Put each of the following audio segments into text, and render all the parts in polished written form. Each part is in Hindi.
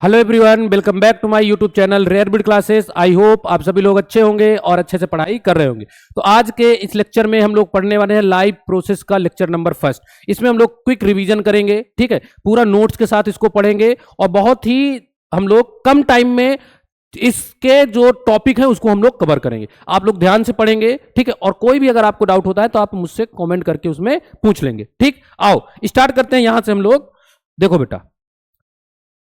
Hello everyone, welcome back to my YouTube channel rare bit classes. I hope आप सभी लोग अच्छे होंगे और अच्छे से पढ़ाई कर रहे होंगे। तो आज के इस लेक्चर में हम लोग पढ़ने वाले हैं लाइव प्रोसेस का लेक्चर नंबर फर्स्ट। इसमें हम लोग क्विक रिवीजन करेंगे, ठीक है, पूरा नोट्स के साथ इसको पढ़ेंगे और बहुत ही हम लोग कम टाइम में इसके जो टॉपिक है उसको हम लोग कवर करेंगे। आप लोग ध्यान से पढ़ेंगे, ठीक है, और कोई भी अगर आपको डाउट होता है तो आप मुझसे कॉमेंट करके उसमें पूछ लेंगे। ठीक, आओ स्टार्ट करते हैं यहां से हम लोग। देखो बेटा,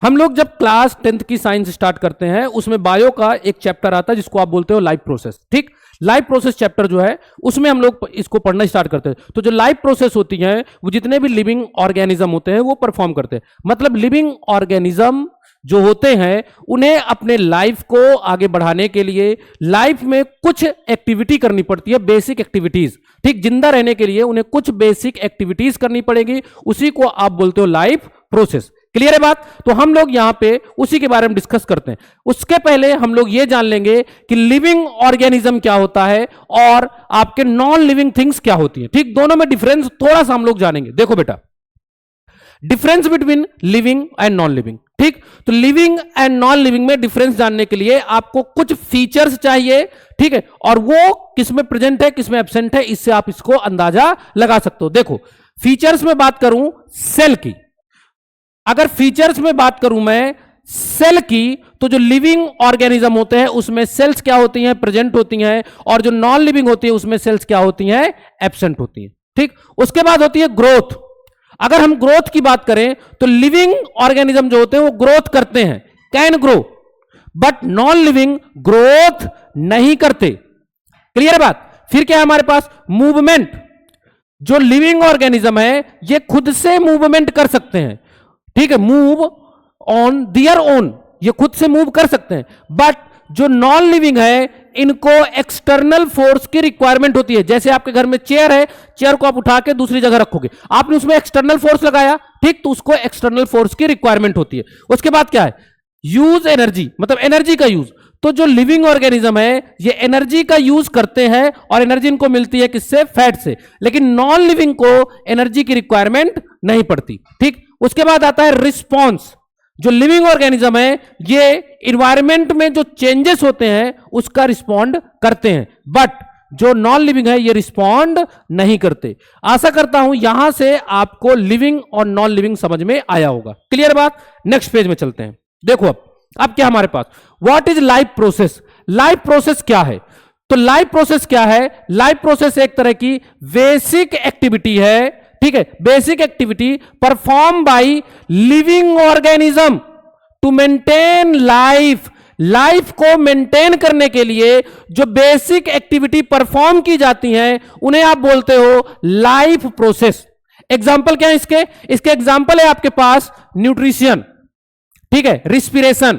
हम लोग जब क्लास 10th की साइंस स्टार्ट करते हैं उसमें बायो का एक चैप्टर आता है जिसको आप बोलते हो लाइफ प्रोसेस। ठीक, लाइफ प्रोसेस चैप्टर जो है उसमें हम लोग इसको पढ़ना स्टार्ट करते हैं। तो जो लाइफ प्रोसेस होती है वो जितने भी लिविंग ऑर्गेनिज्म होते हैं वो परफॉर्म करते हैं। मतलब लिविंग ऑर्गेनिज्म जो होते हैं उन्हें अपने लाइफ को आगे बढ़ाने के लिए लाइफ में कुछ एक्टिविटी करनी पड़ती है, बेसिक एक्टिविटीज। ठीक, जिंदा रहने के लिए उन्हें कुछ बेसिक एक्टिविटीज करनी पड़ेगी, उसी को आप बोलते हो लाइफ प्रोसेस। क्लियर है बात? तो हम लोग यहां पे उसी के बारे में डिस्कस करते हैं। उसके पहले हम लोग ये जान लेंगे कि लिविंग ऑर्गेनिज्म क्या होता है और आपके नॉन लिविंग थिंग्स क्या होती हैं। ठीक, दोनों में डिफरेंस थोड़ा सा हम लोग जानेंगे। देखो बेटा, difference between living and non living. ठीक, तो लिविंग एंड नॉन लिविंग में डिफरेंस जानने के लिए आपको कुछ फीचर्स चाहिए, ठीक है, और वो किसमें प्रेजेंट है किसमें एब्सेंट है, इससे आप इसको अंदाजा लगा सकते हो। देखो, फीचर्स में बात करूं सेल की, अगर फीचर्स में बात करूं मैं सेल की, तो जो लिविंग ऑर्गेनिज्म होते हैं उसमें सेल्स क्या होती हैं, प्रेजेंट होती हैं, और जो नॉन लिविंग होती है उसमें सेल्स क्या होती हैं, एब्सेंट होती हैं। ठीक, उसके बाद होती है ग्रोथ। अगर हम ग्रोथ की बात करें तो लिविंग ऑर्गेनिज्म जो होते हैं वो ग्रोथ करते हैं, can grow, but non living growth नहीं करते। क्लियर बात? फिर क्या है हमारे पास, मूवमेंट। जो लिविंग ऑर्गेनिज्म है ये खुद से मूवमेंट कर सकते हैं, ठीक है, मूव ऑन दियर ओन, ये खुद से मूव कर सकते हैं। बट जो नॉन लिविंग है इनको एक्सटर्नल फोर्स की रिक्वायरमेंट होती है। जैसे आपके घर में चेयर है, चेयर को आप उठा के दूसरी जगह रखोगे, आपने उसमें एक्सटर्नल फोर्स लगाया, ठीक, तो उसको एक्सटर्नल फोर्स की रिक्वायरमेंट होती है। उसके बाद क्या है, यूज एनर्जी, मतलब एनर्जी का यूज। तो जो लिविंग ऑर्गेनिज्म है ये एनर्जी का यूज करते हैं और एनर्जी इनको मिलती है किससे, फैट से। लेकिन नॉन लिविंग को एनर्जी की रिक्वायरमेंट नहीं पड़ती। ठीक, उसके बाद आता है रिस्पॉन्स। जो लिविंग ऑर्गेनिज्म है ये इन्वायरमेंट में जो चेंजेस होते हैं उसका रिस्पॉन्ड करते हैं, बट जो नॉन लिविंग है ये रिस्पॉन्ड नहीं करते। आशा करता हूं यहां से आपको लिविंग और नॉन लिविंग समझ में आया होगा। क्लियर बात? नेक्स्ट पेज में चलते हैं। देखो अब क्या हमारे पास, what is life process. Life process क्या है? तो लाइफ प्रोसेस क्या है, लाइफ प्रोसेस एक तरह की बेसिक एक्टिविटी है, ठीक है, basic activity perform by living organism to maintain life. Life को मेंटेन करने के लिए जो बेसिक एक्टिविटी परफॉर्म की जाती हैं उन्हें आप बोलते हो लाइफ प्रोसेस। एग्जांपल क्या है इसके? इसके एग्जांपल है आपके पास न्यूट्रिशन, ठीक है, रिस्पिरेशन,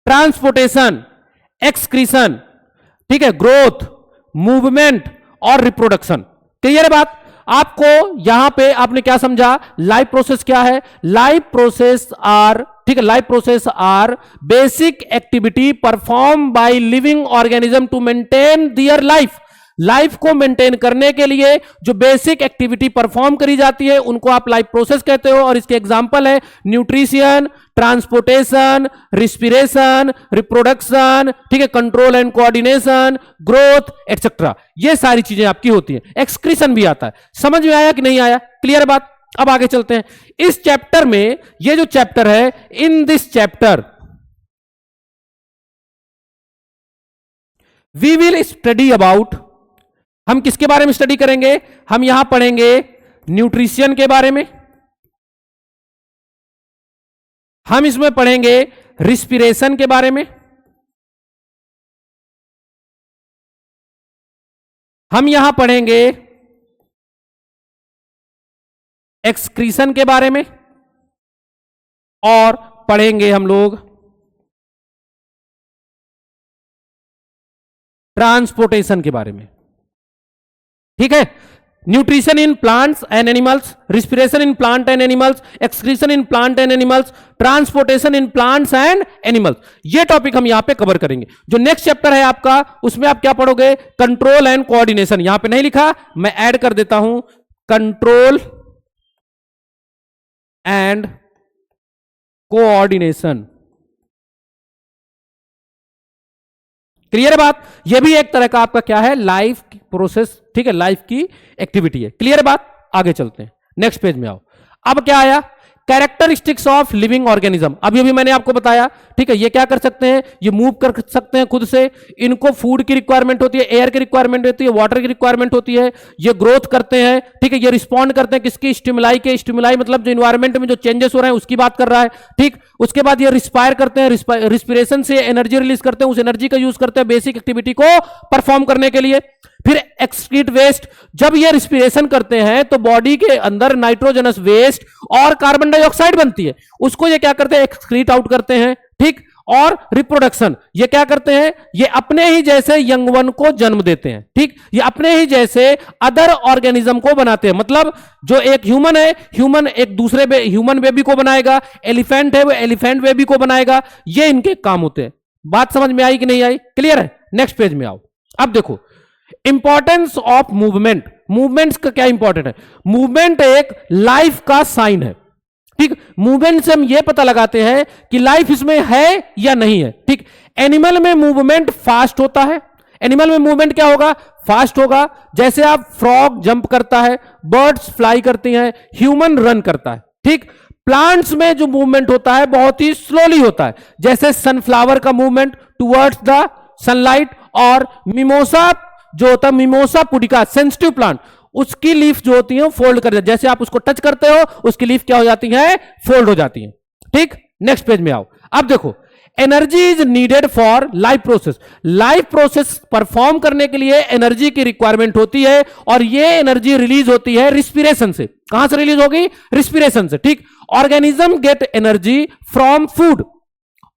ट्रांसपोर्टेशन, एक्सक्रीशन, ठीक है, ग्रोथ, मूवमेंट और रिप्रोडक्शन। क्लियर है बात? आपको यहां पे आपने क्या समझा, लाइफ प्रोसेस क्या है? लाइफ प्रोसेस आर, ठीक है, life process are basic activity perform by living organism to maintain their life. Life को मेंटेन करने के लिए जो बेसिक एक्टिविटी परफॉर्म करी जाती है उनको आप लाइफ प्रोसेस कहते हो। और इसके एग्जांपल है न्यूट्रिशन, ट्रांसपोर्टेशन, रिस्पिरेशन, रिप्रोडक्शन, ठीक है, control and coordination, growth etcetera. ये सारी चीजें आपकी होती है। एक्सक्रीशन भी आता है। समझ में आया कि नहीं आया? क्लियर बात? अब आगे चलते हैं। इस चैप्टर में, ये जो चैप्टर है, in this chapter we will study about, हम किसके बारे में स्टडी करेंगे? हम यहां पढ़ेंगे न्यूट्रिशन के बारे में, हम इसमें पढ़ेंगे रिस्पिरेशन के बारे में, हम यहां पढ़ेंगे एक्सक्रीशन के बारे में, और पढ़ेंगे हम लोग ट्रांसपोर्टेशन के बारे में। ठीक है, nutrition in plants and animals, respiration in plant and animals, excretion in plant and animals, transportation in plants and animals. ये टॉपिक हम यहां पे कवर करेंगे। जो नेक्स्ट चैप्टर है आपका उसमें आप क्या पढ़ोगे, कंट्रोल एंड कोऑर्डिनेशन। यहां पे नहीं लिखा, मैं ऐड कर देता हूं, कंट्रोल एंड कोऑर्डिनेशन। क्लियर है बात? ये भी एक तरह का आपका क्या है, लाइफ प्रोसेस, ठीक है, लाइफ की एक्टिविटी है। क्लियर है बात? आगे चलते हैं, नेक्स्ट पेज में आओ। अब क्या आया, कैरेक्टरिस्टिक्स ऑफ लिविंग ऑर्गेनिज्म। अभी अभी मैंने आपको बताया, ठीक है, ये क्या कर सकते हैं, ये मूव कर सकते हैं खुद से, इनको फूड की रिक्वायरमेंट होती है, एयर की रिक्वायरमेंट होती है, वाटर की रिक्वायरमेंट होती है, ये ग्रोथ करते हैं, ठीक है, ये रिस्पॉन्ड करते हैं किसकी, स्टिमुलाई के। स्टिमुलाई मतलब जो इन्वायरमेंट में जो चेंजेस हो रहे हैं उसकी बात कर रहा है, ठीक। उसके बाद ये रिस्पायर करते हैं, रिस्पिरेशन से एनर्जी रिलीज करते हैं, उस एनर्जी का यूज करते हैं बेसिक एक्टिविटी को परफॉर्म करने के लिए। फिर एक्सक्रीट वेस्ट, जब ये रिस्पिरेशन करते हैं तो बॉडी के अंदर नाइट्रोजनस वेस्ट और कार्बन डाइऑक्साइड बनती है, उसको ये क्या करते हैं, एक्सक्रीट आउट करते हैं, ठीक। और रिप्रोडक्शन, ये क्या करते हैं, ये अपने ही जैसे यंग वन को जन्म देते हैं, ठीक। ये अपने ही जैसे अदर ऑर्गेनिज्म को बनाते हैं, मतलब जो एक ह्यूमन है, ह्यूमन एक दूसरे ह्यूमन बेबी को बनाएगा, एलिफेंट है वो एलिफेंट बेबी को बनाएगा, ये इनके काम होते हैं। बात समझ में आई कि नहीं आई? क्लियर है? नेक्स्ट पेज में आओ। अब देखो इंपॉर्टेंस ऑफ मूवमेंट। मूवमेंट्स का क्या इंपॉर्टेंट है, मूवमेंट एक लाइफ का साइन है, ठीक। मूवमेंट से हम यह पता लगाते हैं कि लाइफ इसमें है या नहीं है, ठीक। एनिमल में मूवमेंट फास्ट होता है, एनिमल में मूवमेंट क्या होगा, फास्ट होगा। जैसे आप फ्रॉग जंप करता है, बर्ड्स फ्लाई करती हैं, ह्यूमन रन करता है, ठीक। प्लांट्स में जो मूवमेंट होता है बहुत ही स्लोली होता है, जैसे सनफ्लावर का मूवमेंट टुवर्ड्स द सनलाइट, और मिमोसा जो होता है, मिमोसा पुडिका सेंसिटिव प्लांट, उसकी लीफ जो होती है फोल्ड कर जाती है, जैसे आप उसको टच करते हो उसकी लीफ क्या हो जाती है, फोल्ड हो जाती है, ठीक। नेक्स्ट पेज में आओ। अब देखो energy is needed for life process. Life process perform करने के लिए एनर्जी की रिक्वायरमेंट होती है, और ये एनर्जी रिलीज होती है रिस्पिरेशन से। कहां से रिलीज होगी, रिस्पिरेशन से, ठीक। Organism get energy from food,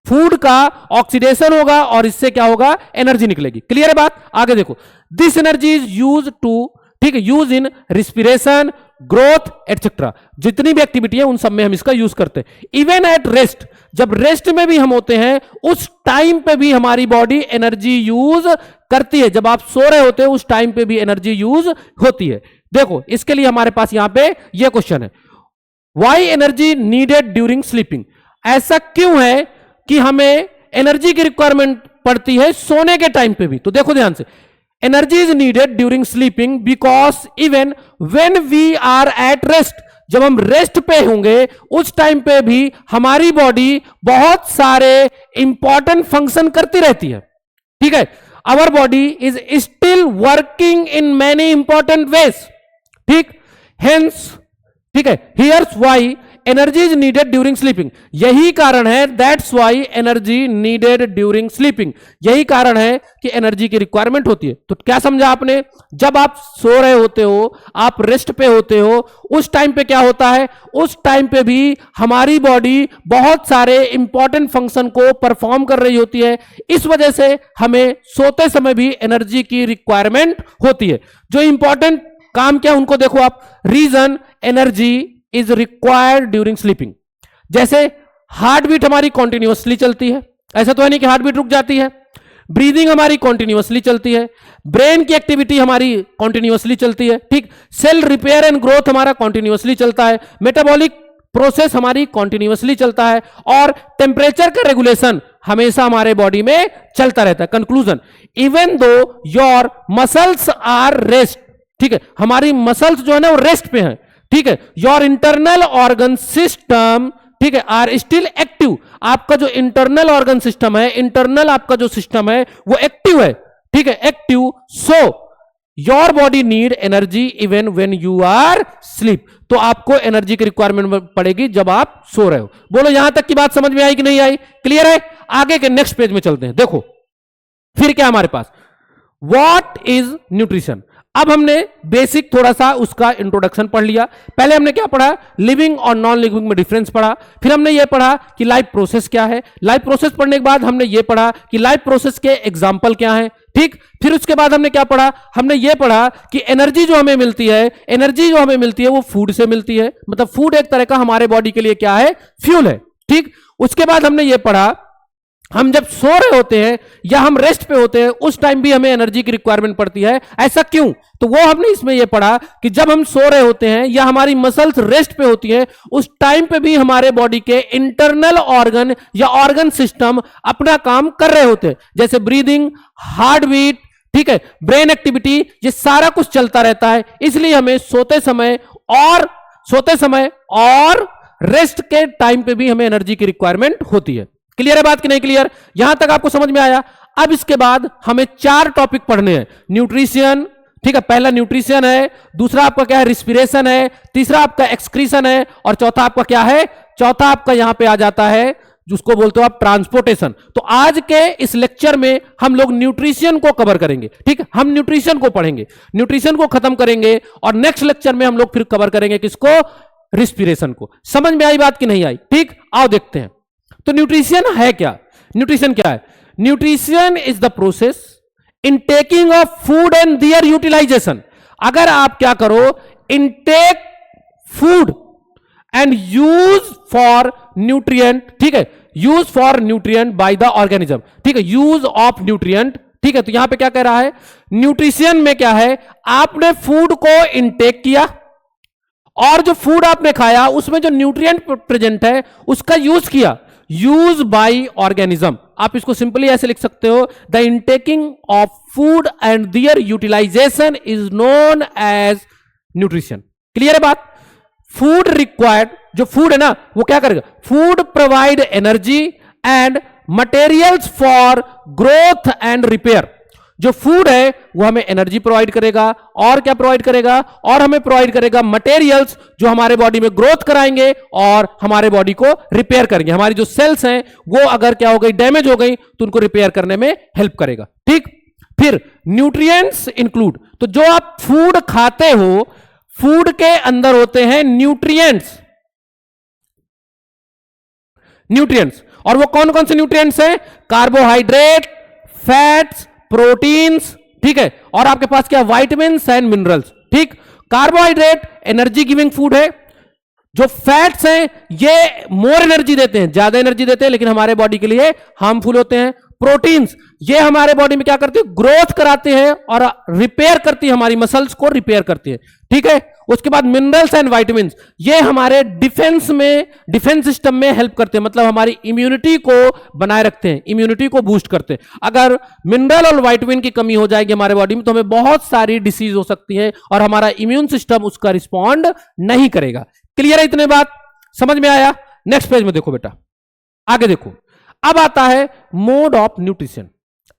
food का ऑक्सीडेशन होगा और इससे क्या होगा, एनर्जी निकलेगी। क्लियर है बात? आगे देखो, this energy is use to, ठीक है, use in respiration, growth etcetera. जितनी भी एक्टिविटी है उन सब में हम इसका यूज करते हैं। इवन एट रेस्ट, जब रेस्ट में भी हम होते हैं उस टाइम पे भी हमारी बॉडी एनर्जी यूज करती है। जब आप सो रहे होते हैं उस टाइम पे भी एनर्जी यूज होती है। देखो इसके लिए हमारे पास यहां पे ये क्वेश्चन है, why energy needed during sleeping. ऐसा क्यों है कि हमें एनर्जी की रिक्वायरमेंट पड़ती है सोने के टाइम पे भी। तो देखो ध्यान से, energy is needed during sleeping because even when we are at rest, जब हम रेस्ट पे होंगे उस टाइम पे भी हमारी बॉडी बहुत सारे इंपॉर्टेंट फंक्शन करती रहती है, ठीक है। Our body is still working in many important ways, ठीक। हेंस, ठीक है, here's why energy is needed during sleeping. यही कारण है, that's why energy needed during sleeping. यही कारण है कि एनर्जी की रिक्वायरमेंट होती है। तो क्या समझा आपने, जब आप सो रहे होते हो, आप रेस्ट पे होते हो, उस टाइम पे क्या होता है, उस टाइम पे भी हमारी बॉडी बहुत सारे इंपॉर्टेंट फंक्शन को परफॉर्म कर रही होती है। इस वजह से हमें सोते समय भी एनर्जी की रिक्वायरमेंट होती है। जो इंपॉर्टेंट काम क्या उनको देखो आप, reason energy is required during sleeping. जैसे हार्ट बीट हमारी कॉन्टिन्यूअसली चलती है, ऐसा तो है नहीं कि हार्ट बीट रुक जाती है। ब्रीदिंग हमारी कॉन्टिन्यूअसली चलती है, ब्रेन की एक्टिविटी हमारी कॉन्टिन्यूअसली चलती है, ठीक। सेल रिपेयर एंड ग्रोथ हमारा कॉन्टिन्यूअसली चलता है, मेटाबॉलिक प्रोसेस हमारी कॉन्टिन्यूअसली चलता है, और टेम्परेचर का रेगुलेशन हमेशा हमारे बॉडी में चलता रहता है। Conclusion, even though your muscles are rest, ठीक है, हमारी मसल्स जो है ना वो रेस्ट पे हैं, ठीक है। योर इंटरनल ऑर्गन सिस्टम, ठीक है, आर स्टिल एक्टिव। आपका जो इंटरनल ऑर्गन सिस्टम है, इंटरनल आपका जो सिस्टम है वो एक्टिव है, ठीक है, active. So your body need energy even when you are sleep. तो आपको एनर्जी की रिक्वायरमेंट पड़ेगी जब आप सो रहे हो। बोलो यहां तक की बात समझ में आई कि नहीं आई? क्लियर है? आगे के नेक्स्ट पेज में चलते हैं। देखो फिर क्या हमारे पास, व्हाट इज न्यूट्रिशन। अब हमने बेसिक थोड़ा सा उसका इंट्रोडक्शन पढ़ लिया। पहले हमने क्या पढ़ा, लिविंग और नॉन लिविंग में डिफरेंस पढ़ा। फिर हमने ये पढ़ा कि लाइफ प्रोसेस क्या है। लाइफ प्रोसेस पढ़ने के बाद हमने ये पढ़ा कि लाइफ प्रोसेस के एग्जाम्पल क्या है, ठीक। फिर उसके बाद हमने क्या पढ़ा, हमने ये पढ़ा कि एनर्जी जो हमें मिलती है, एनर्जी जो हमें मिलती है वो फूड से मिलती है, मतलब फूड एक तरह का हमारे बॉडी के लिए क्या है, फ्यूल है, ठीक। उसके बाद हमने ये पढ़ा हम जब सो रहे होते हैं या हम रेस्ट पे होते हैं उस टाइम भी हमें एनर्जी की रिक्वायरमेंट पड़ती है। ऐसा क्यों? तो वो हमने इसमें ये पढ़ा कि जब हम सो रहे होते हैं या हमारी मसल्स रेस्ट पे होती हैं उस टाइम पे भी हमारे बॉडी के इंटरनल ऑर्गन या ऑर्गन सिस्टम अपना काम कर रहे होते हैं, जैसे ब्रीदिंग, हार्ट बीट, ठीक है, ब्रेन एक्टिविटी, ये सारा कुछ चलता रहता है। इसलिए हमें सोते समय और रेस्ट के टाइम पे भी हमें एनर्जी की रिक्वायरमेंट होती है। क्लियर है बात कि नहीं क्लियर? यहां तक आपको समझ में आया? अब इसके बाद हमें 4 टॉपिक पढ़ने हैं। न्यूट्रिशन, ठीक है, पहला न्यूट्रिशन है, दूसरा आपका क्या है, रिस्पिरेशन है, तीसरा आपका एक्सक्रीशन है, और चौथा आपका क्या है, चौथा आपका यहां पे आ जाता है जिसको बोलते हो आप ट्रांसपोर्टेशन। तो आज के इस लेक्चर में हम लोग न्यूट्रिशन को कवर करेंगे। ठीक है, हम न्यूट्रिशन को पढ़ेंगे, न्यूट्रिशन को खत्म करेंगे, और नेक्स्ट लेक्चर में हम लोग फिर कवर करेंगे किसको, रिस्पिरेशन को। समझ में आई बात कि नहीं आई? ठीक, आओ देखते हैं। तो न्यूट्रिशन है क्या? न्यूट्रिशन क्या है? Nutrition is the process in taking of food and their utilisation. अगर आप क्या करो, intake food and use for nutrient, ठीक है, use for nutrient by the organism, ठीक है, यूज ऑफ न्यूट्रिएंट, ठीक है। तो यहां पे क्या कह रहा है, न्यूट्रिशन में क्या है, आपने फूड को इनटेक किया और जो फूड आपने खाया उसमें जो न्यूट्रिएंट प्रेजेंट है उसका यूज किया, यूज बाय ऑर्गेनिज्म। आप इसको सिंपली ऐसे लिख सकते हो, the intaking of food and their utilisation is known as nutrition. Clear है बात? फूड रिक्वायर्ड, जो फूड है ना वो क्या करेगा, food provide energy and materials for growth and repair. जो फूड है वो हमें एनर्जी प्रोवाइड करेगा, और क्या प्रोवाइड करेगा, और हमें प्रोवाइड करेगा मटेरियल्स जो हमारे बॉडी में ग्रोथ कराएंगे और हमारे बॉडी को रिपेयर करेंगे। हमारी जो सेल्स हैं वो अगर क्या हो गई, डैमेज हो गई, तो उनको रिपेयर करने में हेल्प करेगा। ठीक, फिर न्यूट्रिएंट्स इंक्लूड, तो जो आप फूड खाते हो फूड के अंदर होते हैं न्यूट्रिएंट्स, न्यूट्रिएंट्स, और वो कौन कौन से न्यूट्रिएंट्स हैं, कार्बोहाइड्रेट, फैट्स, प्रोटीन्स, ठीक है, और आपके पास क्या, विटामिन्स एंड मिनरल्स। ठीक, कार्बोहाइड्रेट एनर्जी गिविंग फूड है, जो फैट्स हैं ये मोर एनर्जी देते हैं, ज्यादा एनर्जी देते हैं, लेकिन हमारे बॉडी के लिए हार्मफुल होते हैं। प्रोटीन्स ये हमारे बॉडी में क्या करते हैं, ग्रोथ कराते हैं और रिपेयर करती है, हमारी मसल्स को रिपेयर करती है। ठीक है, उसके बाद मिनरल्स एंड विटामिन्स, ये हमारे डिफेंस में, डिफेंस सिस्टम में हेल्प करते हैं, मतलब हमारी इम्यूनिटी को बनाए रखते हैं, इम्यूनिटी को बूस्ट करते हैं। अगर मिनरल और विटामिन की कमी हो जाएगी हमारे बॉडी में तो हमें बहुत सारी डिसीज हो सकती है और हमारा इम्यून सिस्टम उसका रिस्पॉन्ड नहीं करेगा। क्लियर है इतने बात? समझ में आया? नेक्स्ट पेज में देखो बेटा, आगे देखो। अब आता है मोड ऑफ न्यूट्रिशन।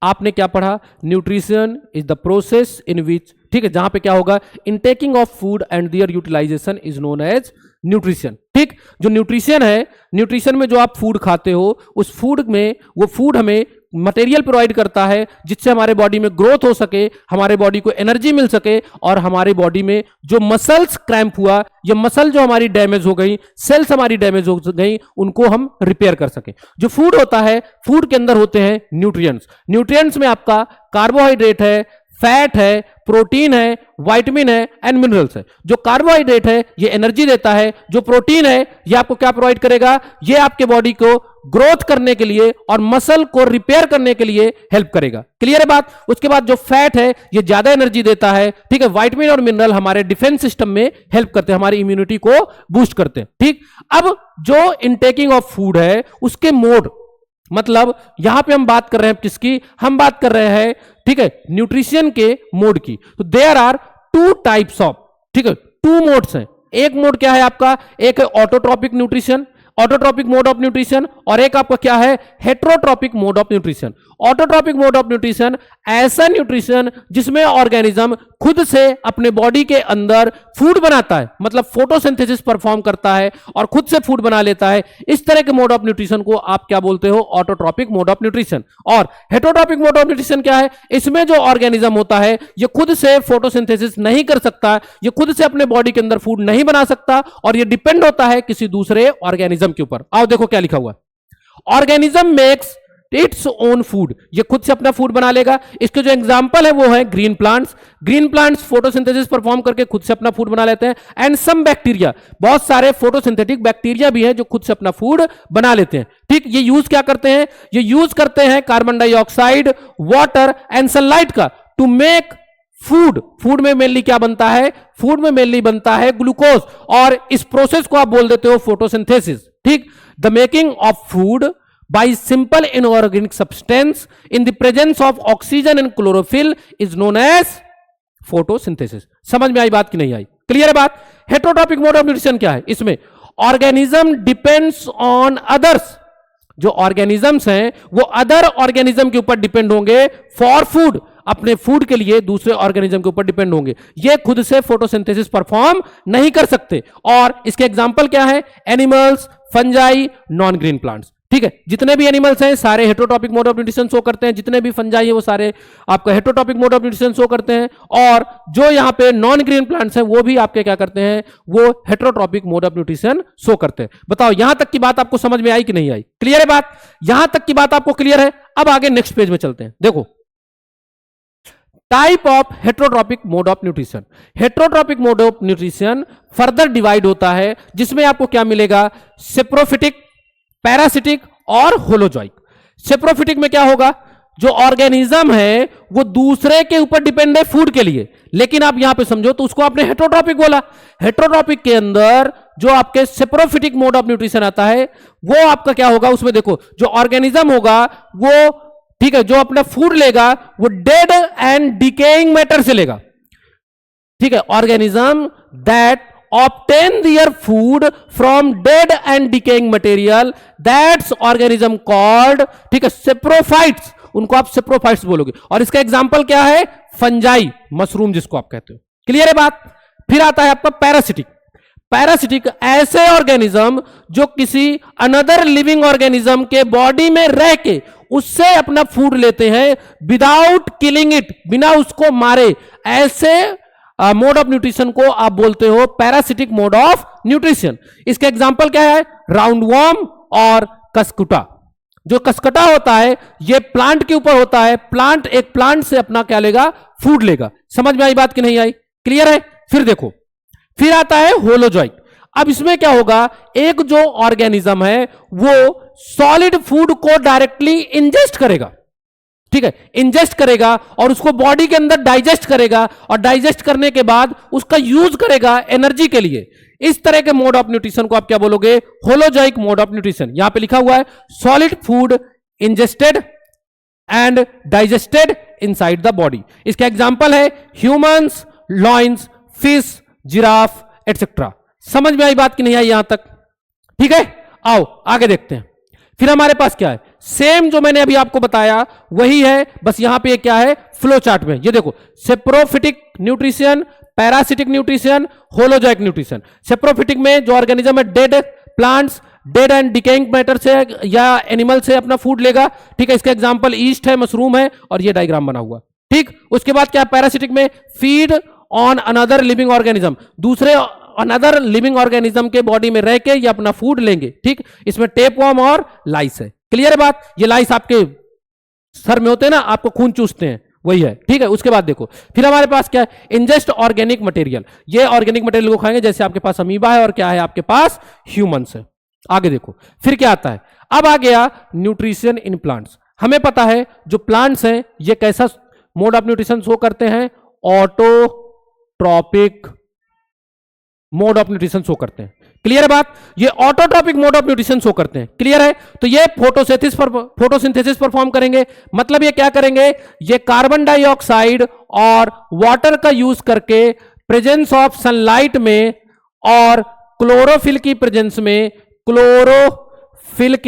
आपने क्या पढ़ा, nutrition is the process in which, ठीक है, जहां पे क्या होगा, intaking of food and their utilisation is known as nutrition. ठीक, जो न्यूट्रिशन है, न्यूट्रिशन में जो आप फूड खाते हो उस फूड में, वो फूड हमें मटेरियल प्रोवाइड करता है जिससे हमारे बॉडी में ग्रोथ हो सके, हमारे बॉडी को एनर्जी मिल सके, और हमारे बॉडी में जो मसल्स क्रैम्प हुआ, ये मसल जो हमारी डैमेज हो गई, सेल्स हमारी डैमेज हो गई, उनको हम रिपेयर कर सके। जो फूड होता है, फूड के अंदर होते हैं न्यूट्रिएंट्स। न्यूट्रिएंट्स में आपका कार्बोहाइड्रेट है, फैट है, प्रोटीन है, विटामिन है एंड मिनरल्स है। जो कार्बोहाइड्रेट है ये एनर्जी देता है, जो प्रोटीन है ये आपको क्या प्रोवाइड करेगा, ये आपके बॉडी को ग्रोथ करने के लिए और मसल को रिपेयर करने के लिए हेल्प करेगा। क्लियर है बात? उसके बाद जो फैट है ये ज्यादा एनर्जी देता है, ठीक है, विटामिन और मिनरल हमारे डिफेंस सिस्टम में हेल्प करते हैं, हमारी इम्यूनिटी को बूस्ट करते हैं। ठीक, अब जो इनटेकिंग ऑफ फूड है उसके मोड, मतलब यहां पे हम बात कर रहे हैं किसकी, हम बात कर रहे हैं, ठीक है, न्यूट्रिशन के मोड की। तो देयर आर 2 टाइप्स ऑफ, ठीक है, 2 मोड्स हैं। एक मोड क्या है आपका, एक है autotrophic nutrition, autotrophic mode of nutrition, और एक आपका क्या है, heterotrophic mode of nutrition. Autotrophic mode of nutrition ऐसा न्यूट्रिशन जिसमें ऑर्गेनिज्म खुद से अपने बॉडी के अंदर फूड बनाता है, मतलब फोटोसिंथेसिस परफॉर्म करता है और खुद से फूड बना लेता है। इस तरह के मोड ऑफ न्यूट्रिशन को आप क्या बोलते हो, ऑटोट्रॉपिक मोड ऑफ न्यूट्रिशन। और हेट्रोट्रॉपिक मोड ऑफ न्यूट्रिशन क्या है, इसमें जो ऑर्गेनिज्म होता है ये खुद से फोटोसिंथेसिस नहीं कर सकता, ये खुद से अपने बॉडी के अंदर फूड नहीं बना सकता, और ये डिपेंड होता है किसी दूसरे ऑर्गेनिज्म के ऊपर। आओ देखो क्या लिखा हुआ, organism makes its own food, ये खुद से अपना फूड बना लेगा। इसके जो एग्जांपल है वो है green plants. Green plants photosynthesis perform करके खुद से अपना फूड बना लेते हैं। एंड सम बैक्टीरिया, बहुत सारे फोटोसिंथेटिक बैक्टीरिया भी हैं जो खुद से अपना फूड बना लेते हैं। ठीक, ये यूज क्या करते हैं, ये यूज करते हैं carbon dioxide, water and sunlight का टू मेक फूड। फूड में मेनली क्या बनता है, फूड में मेनली बनता है ग्लूकोज, और इस प्रोसेस को आप बोल देते हो फोटोसिंथेसिस। ठीक, the making of food by simple inorganic substance in the presence of oxygen and chlorophyll is known as photosynthesis. समझ में आई बात कि नहीं आई? क्लियर है बात? हेटेरोट्रॉपिक मोड ऑफ न्यूट्रिशन क्या है? इसमें ऑर्गेनिज्म डिपेंड्स ऑन अदर्स, जो ऑर्गेनिजम्स हैं वो अदर ऑर्गेनिज्म के ऊपर डिपेंड होंगे फॉर फूड, अपने फूड के लिए दूसरे ऑर्गेनिज्म के ऊपर डिपेंड होंगे। ये खुद से फोटोसिंथेसिस परफॉर्म नहीं कर सकते। और इसके एग्जांपल क्या है? Animals, fungi, non green plants. ठीक है, जितने भी एनिमल्स हैं सारे heterotrophic mode of nutrition show करते हैं, जितने भी फंजाई है वो सारे आपका heterotrophic mode of nutrition show करते हैं, और जो यहां पे नॉन ग्रीन प्लांट्स हैं वो भी आपके क्या करते हैं, वो heterotrophic mode of nutrition show करते हैं। बताओ यहां तक की बात आपको समझ में आई कि नहीं आई? क्लियर है बात? यहां तक की बात आपको क्लियर है? अब आगे नेक्स्ट पेज में चलते हैं। देखो, type of heterotrophic mode of nutrition. Heterotrophic mode of nutrition further divide होता है, जिसमें आपको क्या मिलेगा, सेप्रोफिटिक, पैरासिटिक और होलोजॉइक। सेप्रोफिटिक में क्या होगा, जो ऑर्गेनिज्म है वो दूसरे के ऊपर डिपेंड है फूड के लिए, लेकिन आप यहां पे समझो तो उसको आपने हेटेरोट्रॉपिक बोला। हेटेरोट्रॉपिक के अंदर जो आपके सेप्रोफिटिक मोड ऑफ न्यूट्रिशन आता है वो आपका क्या होगा, उसमें देखो जो ऑर्गेनिज्म होगा वो, ठीक है, जो अपना फूड लेगा वो डेड एंड डिकेइंग मैटर से लेगा। ठीक है, organism that obtain their food from dead and decaying material, that's organism called, ठीक है, सेप्रोफाइट्स, उनको आप सेप्रोफाइट्स बोलोगे। और इसका एग्जांपल क्या है, फंजाई, मशरूम जिसको आप कहते हो। क्लियर है बात? फिर आता है आपका पैरासिटिक। पैरासिटिक ऐसे ऑर्गेनिज्म जो किसी अनदर लिविंग ऑर्गेनिज्म के बॉडी में रह के उससे अपना फूड लेते हैं विदाउट किलिंग इट, बिना उसको मारे, ऐसे मोड ऑफ न्यूट्रिशन को आप बोलते हो पैरासिटिक मोड ऑफ न्यूट्रिशन। इसके एग्जांपल क्या है, राउंड वर्म और कसकुटा। जो कसकटा होता है ये प्लांट के ऊपर होता है, प्लांट एक प्लांट से अपना क्या लेगा, फूड लेगा। समझ में आई बात कि नहीं आई? क्लियर है? फिर देखो, फिर आता है होलोजॉइक। अब इसमें क्या होगा, एक जो ऑर्गेनिज्म है वो सॉलिड फूड को डायरेक्टली इंजेस्ट करेगा। ठीक है, इंजेस्ट करेगा और उसको बॉडी के अंदर डाइजेस्ट करेगा, और डाइजेस्ट करने के बाद उसका यूज करेगा एनर्जी के लिए। इस तरह के मोड ऑफ न्यूट्रिशन को आप क्या बोलोगे, होलोजॉइक मोड ऑफ न्यूट्रिशन। यहां पे लिखा हुआ है solid food ingested and digested inside the body. इसका एग्जांपल है humans, lion's, fish, giraffe etcetera. समझ में आई बात कि नहीं आई यहां तक? ठीक है, आओ आगे देखते हैं। फिर हमारे पास क्या है, सेम जो मैंने अभी आपको बताया वही है, बस यहां पे क्या है, फ्लो चार्ट में ये देखो, saprophytic nutrition, parasitic nutrition, holozoic nutrition. Saprophytic में जो ऑर्गेनिज्म है dead plants, dead and decaying matter से या एनिमल से अपना फूड लेगा। ठीक है, इसका एग्जांपल ईस्ट है, मशरूम है, और ये डायग्राम बना हुआ। ठीक, उसके बाद क्या, पैरासिटिक में feed on another living organism, दूसरे अनदर लिविंग ऑर्गेनिज्म के बॉडी में रह के ये अपना फूड लेंगे। ठीक, इसमें टेपवर्म और लाइस है। क्लियर है बात? ये लाइस आपके सर में होते हैं ना, आपको खून चूसते हैं, वही है। ठीक है, उसके बाद देखो फिर हमारे पास क्या है, इंजेस्ट ऑर्गेनिक मटेरियल। ये ऑर्गेनिक मटेरियल को खाएंगे, जैसे आपके पास अमीबा है और क्या है आपके पास ह्यूमंस है। आगे देखो फिर क्या आता है, अब आ गया न्यूट्रिशन इन प्लांट्स। हमें पता है जो प्लांट्स हैं ये कैसा मोड ऑफ न्यूट्रिशन शो करते हैं, autotrophic mode of nutrition show करते हैं। क्लियर है बात? ये autotrophic mode of nutrition show करते हैं। क्लियर है? तो ये फोटोसिंथेसिस परफॉर्म करेंगे, मतलब ये क्या करेंगे, ये कार्बन डाइऑक्साइड और वाटर का यूज करके प्रेजेंस ऑफ सनलाइट में और क्लोरोफिल की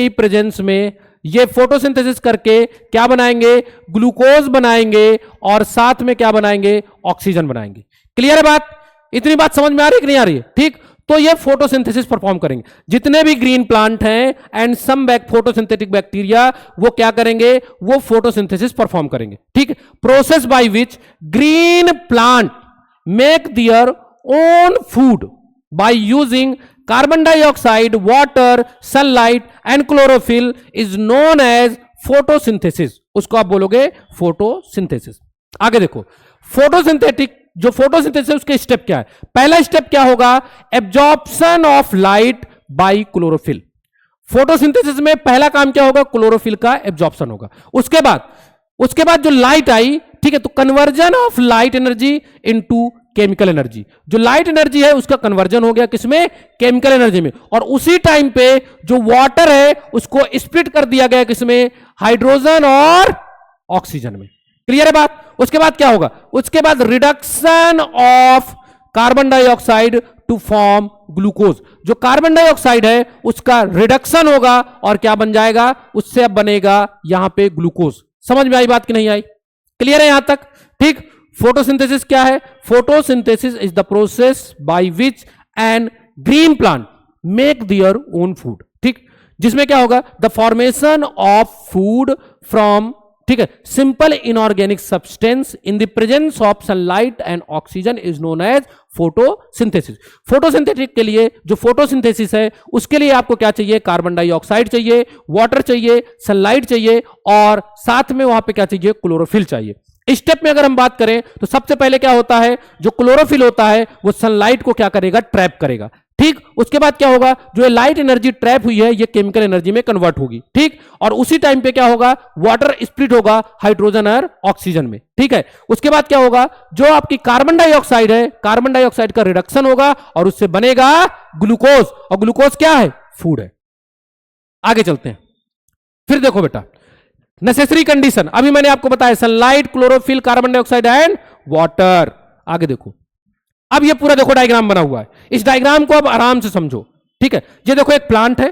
प्रेजेंस में ये फोटोसिंथेसिस करके क्या बनाएंगे, ग्लूकोज बनाएंगे, और साथ में क्या बनाएंगे, ऑक्सीजन बनाएंगे। क्लियर है बात? इतनी बात समझ में आ रही है कि नहीं आ रही है? ठीक, तो ये फोटोसिंथेसिस परफॉर्म करेंगे। जितने भी ग्रीन प्लांट हैं एंड सम फोटोसिंथेटिक बैक्टीरिया, वो क्या करेंगे, वो फोटोसिंथेसिस परफॉर्म करेंगे। ठीक, process by which green plant make their own food by using carbon dioxide, water, sunlight and chlorophyll is known as photosynthesis, उसको आप बोलोगे फोटोसिंथेसिस। आगे देखो, फोटोसिंथेटिक जो फोटोसिंथेसिस उसके स्टेप क्या है? पहला स्टेप क्या होगा? Absorption of light by chlorophyll. Photosynthesis में पहला काम क्या होगा? क्लोरोफिल का एब्जॉर्प्शन होगा। उसके बाद जो लाइट आई, ठीक है, तो conversion of light energy into chemical energy. जो लाइट एनर्जी है उसका कन्वर्जन हो गया किसमें? केमिकल एनर्जी में। और उसी टाइम पे जो वाटर है उसको स्प्लिट कर दिया गया किसमें? हाइड्रोजन और ऑक्सीजन में। क्लियर है बात? उसके बाद क्या होगा? उसके बाद reduction of carbon dioxide to form glucose. जो कार्बन डाइऑक्साइड है उसका रिडक्शन होगा और क्या बन जाएगा? उससे अब बनेगा यहां पे ग्लूकोज। समझ में आई बात कि नहीं आई? क्लियर है यहां तक? ठीक। फोटोसिंथेसिस क्या है? Photosynthesis is the process by which an green plant make their own food. ठीक, जिसमें क्या होगा? The formation of food from, ठीक है, simple inorganic substance in the presence of sunlight and oxygen is known as photosynthesis. Photosynthetic के लिए जो फोटोसिंथेसिस है उसके लिए आपको क्या चाहिए? कार्बन डाइऑक्साइड चाहिए, वाटर चाहिए, सनलाइट चाहिए और साथ में वहां पे क्या चाहिए? क्लोरोफिल चाहिए। इस स्टेप में अगर हम बात करें तो सबसे पहले क्या होता है? जो क्लोरोफिल होता है वो सनलाइट को क्या करेगा? ट्रैप करेगा। ठीक, उसके बाद क्या होगा? जो लाइट एनर्जी ट्रैप हुई है ये केमिकल एनर्जी में कन्वर्ट होगी। ठीक, और उसी टाइम पे क्या होगा? वाटर स्प्लिट होगा हाइड्रोजन और ऑक्सीजन में। ठीक है, उसके बाद क्या होगा? जो आपकी कार्बन डाइऑक्साइड है, कार्बन डाइऑक्साइड का रिडक्शन होगा और उससे बनेगा ग्लूकोज। और ग्लूकोज क्या है? फूड है। आगे चलते हैं। फिर देखो बेटा, नेसेसरी कंडीशन अभी मैंने आपको बताया, sunlight, chlorophyll, carbon dioxide and water. आगे देखो, अब ये पूरा देखो डायग्राम बना हुआ है। इस डायग्राम को अब आराम से समझो। ठीक है, ये देखो एक प्लांट है,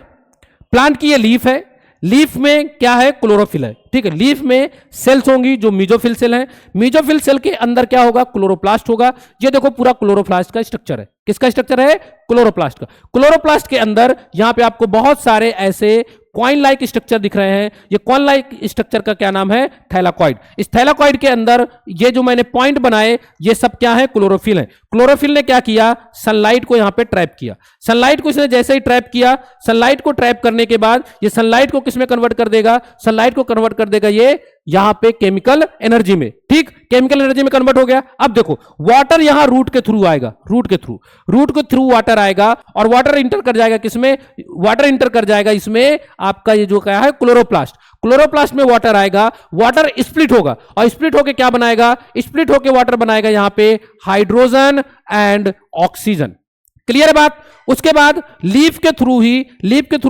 प्लांट की ये लीफ है, लीफ में क्या है? क्लोरोफिल है। ठीक है, लीफ में सेल्स होंगी जो मीजोफिल सेल हैं। मीजोफिल सेल के अंदर क्या होगा? क्लोरोप्लास्ट होगा। ये देखो पूरा क्लोरोप्लास्ट का स्ट्रक्चर है। किसका स्ट्रक्चर है? क्लोरोप्लास्ट का। क्लोरोप्लास्ट के अंदर यहां पे आपको बहुत सारे ऐसे कॉइन लाइक स्ट्रक्चर दिख रहे हैं। ये कॉइन लाइक स्ट्रक्चर का क्या नाम है? थैलाकॉइड। इस थैलाकॉइड के अंदर ये जो मैंने पॉइंट बनाए ये सब क्या है? क्लोरोफिल है। क्लोरोफिल ने क्या किया? सनलाइट को यहां पे ट्रैप किया। सनलाइट को इसने जैसे ही ट्रैप किया, सनलाइट को ट्रैप करने के बाद ये सनलाइट को किसमें कन्वर्ट कर देगा? सनलाइट को कन्वर्ट कर देगा ये यहां पे केमिकल एनर्जी में। ठीक, केमिकल एनर्जी में कन्वर्ट हो गया। अब देखो वाटर यहां रूट के थ्रू आएगा, रूट के थ्रू वाटर आएगा और वाटर इंटर कर जाएगा किसमें? वाटर इंटर कर जाएगा इसमें आपका ये जो क्या है? क्लोरोप्लास्ट। क्लोरोप्लास्ट में वाटर आएगा, वाटर स्प्लिट होगा और स्प्लिट होके क्या बनाएगा? स्प्लिट होके वाटर बनाएगा यहां पे हाइड्रोजन एंड ऑक्सीजन। क्लियर है बात? उसके बाद लीफ के थ्रू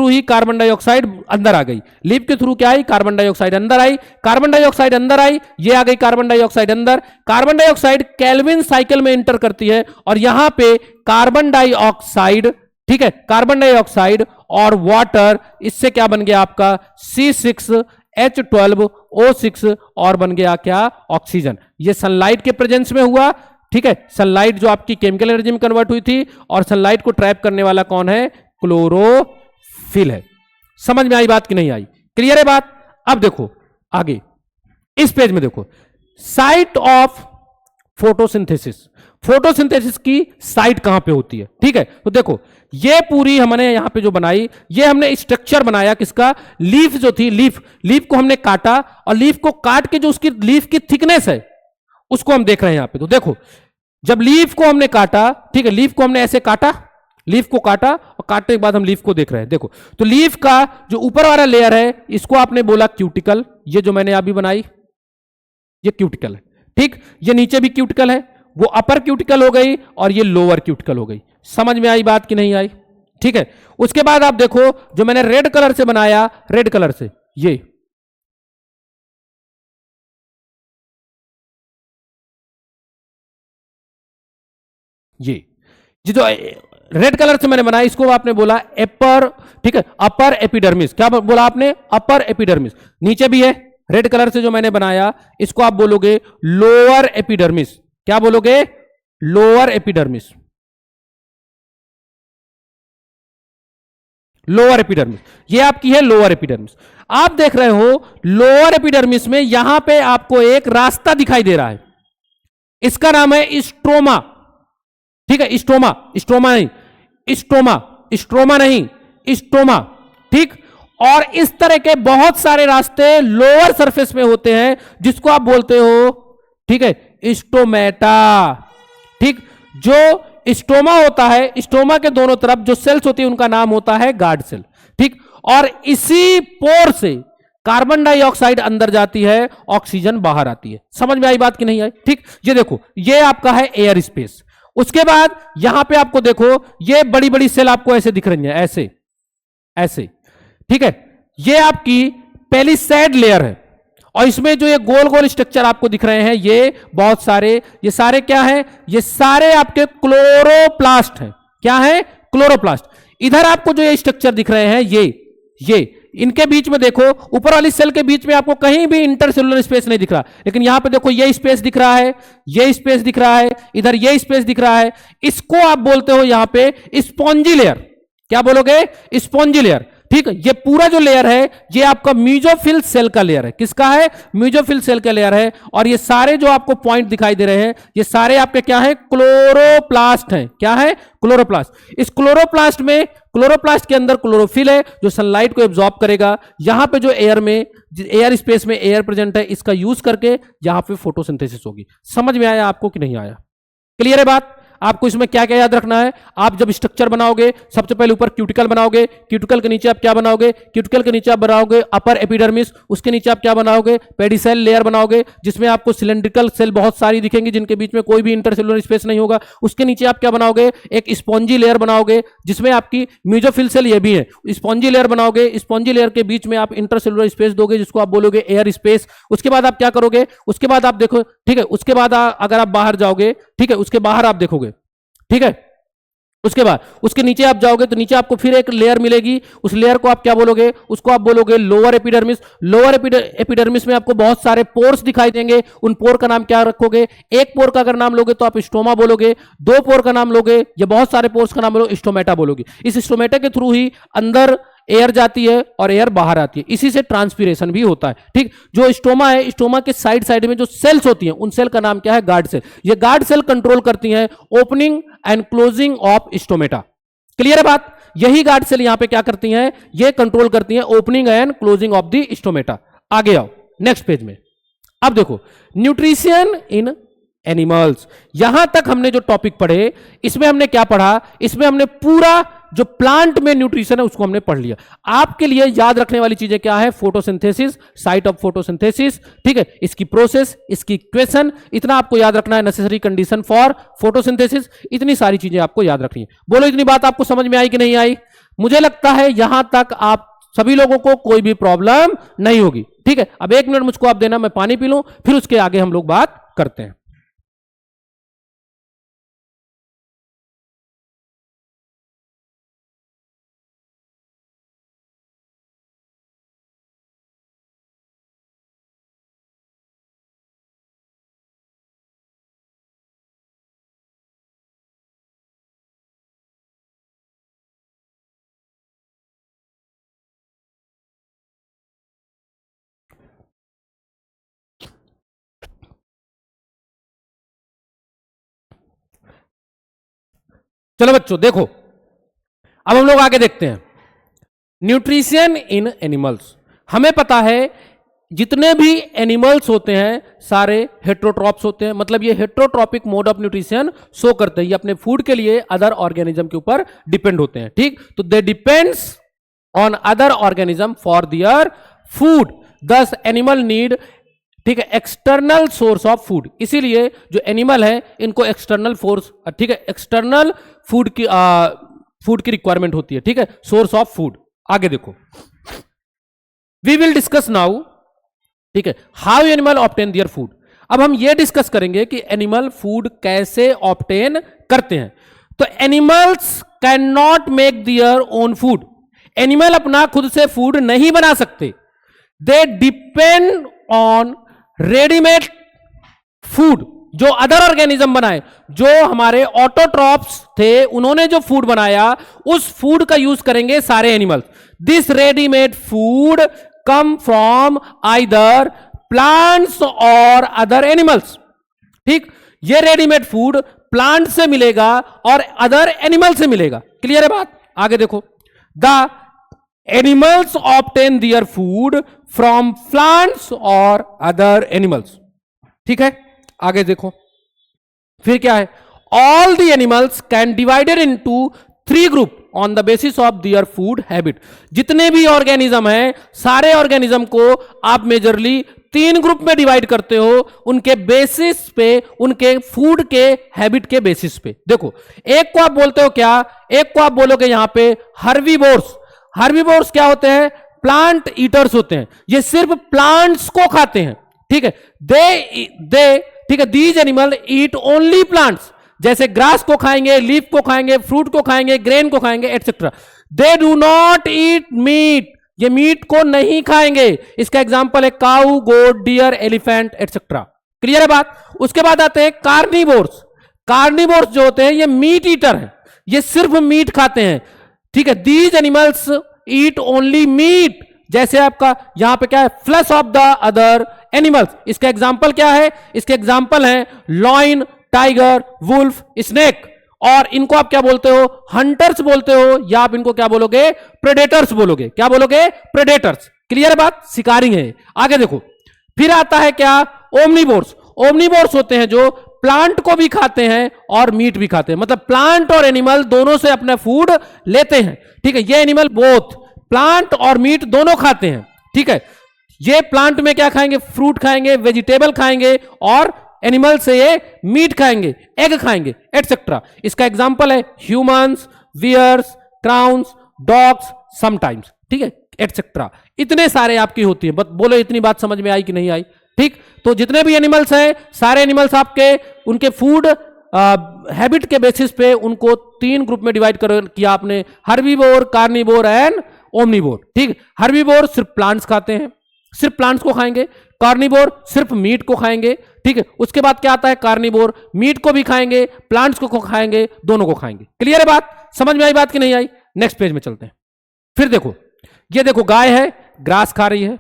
ही कार्बन डाइऑक्साइड अंदर आ गई। लीफ के थ्रू क्या आई? कार्बन डाइऑक्साइड अंदर आई। कार्बन डाइऑक्साइड अंदर आई, ये आ गई कार्बन डाइऑक्साइड अंदर। कार्बन डाइऑक्साइड केल्विन साइकिल में इंटर करती है और यहां पे कार्बन डाइऑक्साइड, ठीक है, कार्बन डाइऑक्साइड और वाटर, इससे क्या बन गया आपका? C6H12O6 और बन गया क्या? ऑक्सीजन। ये सनलाइट के प्रेजेंस में हुआ। ठीक है, सनलाइट जो आपकी केमिकल एनर्जी में कन्वर्ट हुई थी और सनलाइट को ट्रैप करने वाला कौन है? क्लोरोफिल है। समझ में आई बात कि नहीं आई? क्लियर है बात? अब देखो आगे इस पेज में देखो, साइट ऑफ फोटोसिंथेसिस। फोटोसिंथेसिस की साइट कहां पे होती है? ठीक है, तो देखो ये पूरी हमने यहां पे जो बनाई, ये हमने स्ट्रक्चर बनाया किसका? लीफ जो थी, लीफ को हमने काटा और लीफ को काट के जो उसकी लीफ की थिकनेस है उसको हम देख रहे हैं यहां पे। तो देखो जब लीफ को हमने काटा, ठीक है, लीफ को हमने ऐसे काटा, लीफ को काटा और काटने के बाद हम लीफ को देख रहे हैं। देखो तो लीफ का जो ऊपर वाला लेयर है इसको आपने बोला क्यूटिकल। ये जो मैंने अभी बनाई ये क्यूटिकल है। ठीक, ये नीचे भी क्यूटिकल है, वो अपर क्यूटिकल हो गई और ये लोअर क्यूटिकल हो गई। समझ में आई बात कि नहीं आई? ठीक है, उसके बाद आप देखो जो मैंने रेड कलर से बनाया, रेड कलर से ये जो रेड कलर से मैंने बनाया इसको आपने बोला अपर, ठीक है, अपर एपिडर्मिस। क्या बोला आपने? Upper epidermis. नीचे भी है रेड कलर से जो मैंने बनाया इसको आप बोलोगे लोअर एपिडर्मिस। क्या बोलोगे? Lower epidermis. लोअर एपिडर्मिस, ये आपकी है लोअर एपिडर्मिस। आप देख रहे हो लोअर एपिडर्मिस में यहां पे आपको एक रास्ता दिखाई दे रहा है, इसका नाम है स्ट्रोमा। ठीक है, स्ट्रोमा, स्ट्रोमा नहीं, स्ट्रोमा, स्ट्रोमा नहीं, स्ट्रोमा। ठीक, और इस तरह के बहुत सारे रास्ते लोअर सरफेस में होते हैं जिसको आप बोलते हो, ठीक है, स्टोमेटा। ठीक, जो स्टोमा होता है, स्टोमा के दोनों तरफ जो सेल्स होती है उनका नाम होता है गार्ड सेल। ठीक, और इसी पोर से कार्बन डाइऑक्साइड अंदर जाती है, ऑक्सीजन बाहर आती है। समझ में आई बात कि नहीं आई? ठीक, ये देखो, ये आपका है एयर स्पेस। उसके बाद यहां पे आपको देखो, ये बड़ी बड़ी सेल आपको ऐसे दिख रही है, ऐसे ऐसे। ठीक है, ये आपकी पेलिसैड लेयर है, और इसमें जो ये गोल गोल स्ट्रक्चर आपको दिख रहे हैं, ये बहुत सारे, ये सारे क्या हैं? ये सारे आपके क्लोरोप्लास्ट हैं। क्या है? क्लोरोप्लास्ट। इधर आपको जो ये स्ट्रक्चर दिख रहे हैं, ये इनके बीच में देखो, ऊपर वाली सेल के बीच में आपको कहीं भी इंटरसेलुलर स्पेस नहीं दिख रहा, लेकिन यहां पे देखो ये स्पेस दिख रहा है, ये स्पेस दिख रहा है, इधर ये स्पेस दिख रहा है। इसको आप बोलते हो यहां पे स्पॉन्जी लेयर। क्या बोलोगे? Spongy layer. ठीक है, ये पूरा जो लेयर है ये आपका म्यूजोफिल सेल का लेयर है। किसका है? म्यूजोफिल सेल का लेयर है। और ये सारे जो आपको पॉइंट दिखाई दे रहे हैं, ये सारे आपके क्या है? क्लोरोप्लास्ट हैं। क्या है? क्लोरोप्लास्ट। इस क्लोरोप्लास्ट में, क्लोरोप्लास्ट के अंदर क्लोरोफिल है जो सनलाइट को एब्जॉर्ब करेगा। यहां पे जो एयर में, एयर स्पेस में एयर प्रेजेंट है, इसका यूज करके यहां पे फोटोसिंथेसिस होगी। समझ में आया आपको कि नहीं आया? क्लियर है बात? आपको इसमें क्या क्या याद रखना है? आप जब स्ट्रक्चर बनाओगे, सबसे पहले ऊपर क्यूटिकल बनाओगे, क्यूटिकल के नीचे आप क्या बनाओगे? क्यूटिकल के नीचे आप बनाओगे अपर एपिडर्मिस, उसके नीचे आप क्या बनाओगे? पेडिसेल लेयर बनाओगे, जिसमें आपको सिलेंड्रिकल सेल बहुत सारी दिखेंगी जिनके बीच में कोई भी इंटरसेलुलर स्पेस नहीं होगा। उसके नीचे आप क्या बनाओगे? एक स्पॉन्जी लेयर बनाओगे जिसमें आपकी म्यूजोफिल सेल ये भी है। स्पॉन्जी लेयर बनाओगे, स्पॉन्जी लेयर के बीच में आप इंटरसेलुलर स्पेस दोगे जिसको आप बोलोगे एयर स्पेस। उसके बाद आप क्या करोगे? उसके बाद आप देखो, ठीक है, उसके बाद अगर आप बाहर जाओगे, ठीक है, उसके बाहर आप देखोगे, ठीक है, उसके बाद उसके नीचे आप जाओगे तो नीचे आपको फिर एक लेयर मिलेगी। उस लेयर को आप क्या बोलोगे? उसको आप बोलोगे लोअर एपिडर्मिस। लोअर एपिडर्मिस में आपको बहुत सारे पोर्स दिखाई देंगे। उन पोर का नाम क्या रखोगे? एक पोर का अगर नाम लोगे तो आप स्टोमा बोलोगे, दो पोर का नाम लोगे या बहुत सारे पोर्स का नाम लोगे, स्टोमेटा बोलोगे। इस स्टोमेटा के थ्रू ही अंदर एयर जाती है और एयर बाहर आती है। इसी से ट्रांसपीरेशन भी होता है। ठीक, जो स्टोमा है, स्टोमा के साइड साइड में जो सेल्स होती हैं, उन सेल का नाम क्या है? Guard cell. ये गार्ड सेल कंट्रोल करती हैं opening and closing of stomata. Clear है बात? यही गार्ड सेल यहां पे क्या करती हैं? ये कंट्रोल करती हैं opening and closing of the stomata. आगे आओ नेक्स्ट पेज में। अब देखो, न्यूट्रिशन इन एनिमल्स। यहां तक हमने जो टॉपिक पढ़े, इसमें हमने क्या पढ़ा? इसमें हमने पूरा जो प्लांट में न्यूट्रिशन है उसको हमने पढ़ लिया। आपके लिए याद रखने वाली चीजें क्या है? फोटोसिंथेसिस, साइट ऑफ फोटोसिंथेसिस, ठीक है, इसकी प्रोसेस, इसकी इक्वेशन, इतना आपको याद रखना है। नेसेसरी कंडीशन फॉर फोटोसिंथेसिस, इतनी सारी चीजें आपको याद रखनी है। बोलो, इतनी बात आपको समझ में आई कि नहीं आई? मुझे लगता है यहां तक आप सभी लोगों को कोई भी प्रॉब्लम नहीं होगी। ठीक है, अब 1 मिनट मुझको आप देना, मैं पानी पी लूं, फिर उसके आगे हम लोग बात करते हैं। चलो बच्चों देखो, अब हम लोग आगे देखते हैं। Nutrition in animals. हमें पता है जितने भी एनिमल्स होते हैं सारे हेट्रोट्रॉप्स होते हैं, मतलब ये heterotrophic mode of nutrition show करते हैं। ये अपने फूड के लिए अदर ऑर्गेनिज्म के ऊपर डिपेंड होते हैं। ठीक, तो they depends on other organism for their food, this animal need, ठीक है, एक्सटर्नल सोर्स ऑफ फूड। इसीलिए जो एनिमल है इनको एक्सटर्नल फोर्स, ठीक है, एक्सटर्नल फूड की रिक्वायरमेंट होती है। ठीक है, सोर्स ऑफ फूड। आगे देखो, वी विल डिस्कस नाउ, ठीक है, how animal obtain their food. अब हम ये डिस्कस करेंगे कि एनिमल फूड कैसे ऑब्टेन करते हैं। तो animals can not make their own food. Animal अपना खुद से फूड नहीं बना सकते। They depend on readymade food, जो अदर ऑर्गेनिज्म बनाए। जो हमारे ऑटोट्रॉप्स थे उन्होंने जो फूड बनाया, उस फूड का यूज करेंगे सारे animals. This readymade food come from either plants और अदर एनिमल्स। ठीक, ये रेडीमेड फूड प्लांट से मिलेगा और अदर एनिमल से मिलेगा। क्लियर है बात? आगे देखो, the animals obtain their food from plants और अदर एनिमल्स। ठीक है, आगे देखो फिर क्या है, all the animals can divided into 3 group on the basis of their food habit. जितने भी ऑर्गेनिज्म हैं, सारे ऑर्गेनिज्म को आप मेजरली 3 ग्रुप में डिवाइड करते हो, उनके बेसिस पे, उनके फूड के हैबिट के बेसिस पे। देखो, एक को आप बोलते हो क्या, एक को आप बोलोगे यहां पे हर्बीवोर्स। हर्बीवोर्स क्या होते हैं, प्लांट ईटर्स होते हैं, ये सिर्फ प्लांट्स को खाते हैं। ठीक है, दे ठीक है, these animal eat only plants, जैसे ग्रास को खाएंगे, लीफ को खाएंगे, फ्रूट को खाएंगे, ग्रेन को खाएंगे, etcetera. They do not eat meat, ये मीट को नहीं खाएंगे। इसका एग्जांपल है काऊ, गोट, डियर, एलिफेंट, एटसेट्रा। क्लियर है बात। उसके बाद आते हैं कार्निवोर्स। कार्निवोर्स जो होते हैं ये मीट ईटर है, ये सिर्फ मीट खाते हैं। ठीक है, these animals eat only meat, जैसे आपका यहां पे क्या है, flesh of the other animals. इसका एग्जांपल क्या है, इसके एग्जांपल है लॉइन, टाइगर, वुल्फ, स्नेक। और इनको आप क्या बोलते हो, हंटर्स बोलते हो, या आप इनको क्या बोलोगे, प्रेडेटर्स बोलोगे। क्या बोलोगे, प्रेडेटर्स। क्लियर बात, शिकारी है। आगे देखो, फिर आता है क्या, ओमनीवोर्स। ओमनीवोर्स होते हैं जो प्लांट को भी खाते हैं और मीट भी खाते हैं, मतलब प्लांट और एनिमल दोनों से अपना फूड लेते हैं। ठीक है, ये एनिमल बोथ प्लांट और मीट दोनों खाते हैं। ठीक है, ये प्लांट में क्या खाएंगे, फ्रूट खाएंगे, वेजिटेबल खाएंगे, और एनिमल से ये मीट खाएंगे, एग खाएंगे, एटसेट्रा। इसका एग्जांपल है humans, bears, crows, dogs, sometimes. ठीक है, एटसेट्रा। इतने सारे आपकी होती है। बोलो इतनी बात समझ में आई कि नहीं आई। ठीक, तो जितने भी एनिमल्स हैं, सारे एनिमल्स आपके उनके फूड हैबिट के बेसिस पे उनको 3 ग्रुप में डिवाइड कर किया आपने, हर्बीवोर, कार्निवोर एंड ओमनीवोर। ठीक, हर्बीवोर सिर्फ प्लांट्स खाते हैं, सिर्फ प्लांट्स को खाएंगे। कार्निवोर सिर्फ मीट को खाएंगे। ठीक है, उसके बाद क्या आता है, कार्निवोर मीट को भी खाएंगे, प्लांट्स को खाएंगे, दोनों को खाएंगे। क्लियर है बात, समझ में आई बात कि नहीं आई। नेक्स्ट पेज में चलते हैं। फिर देखो, ये देखो गाय है, ग्रास खा रही है।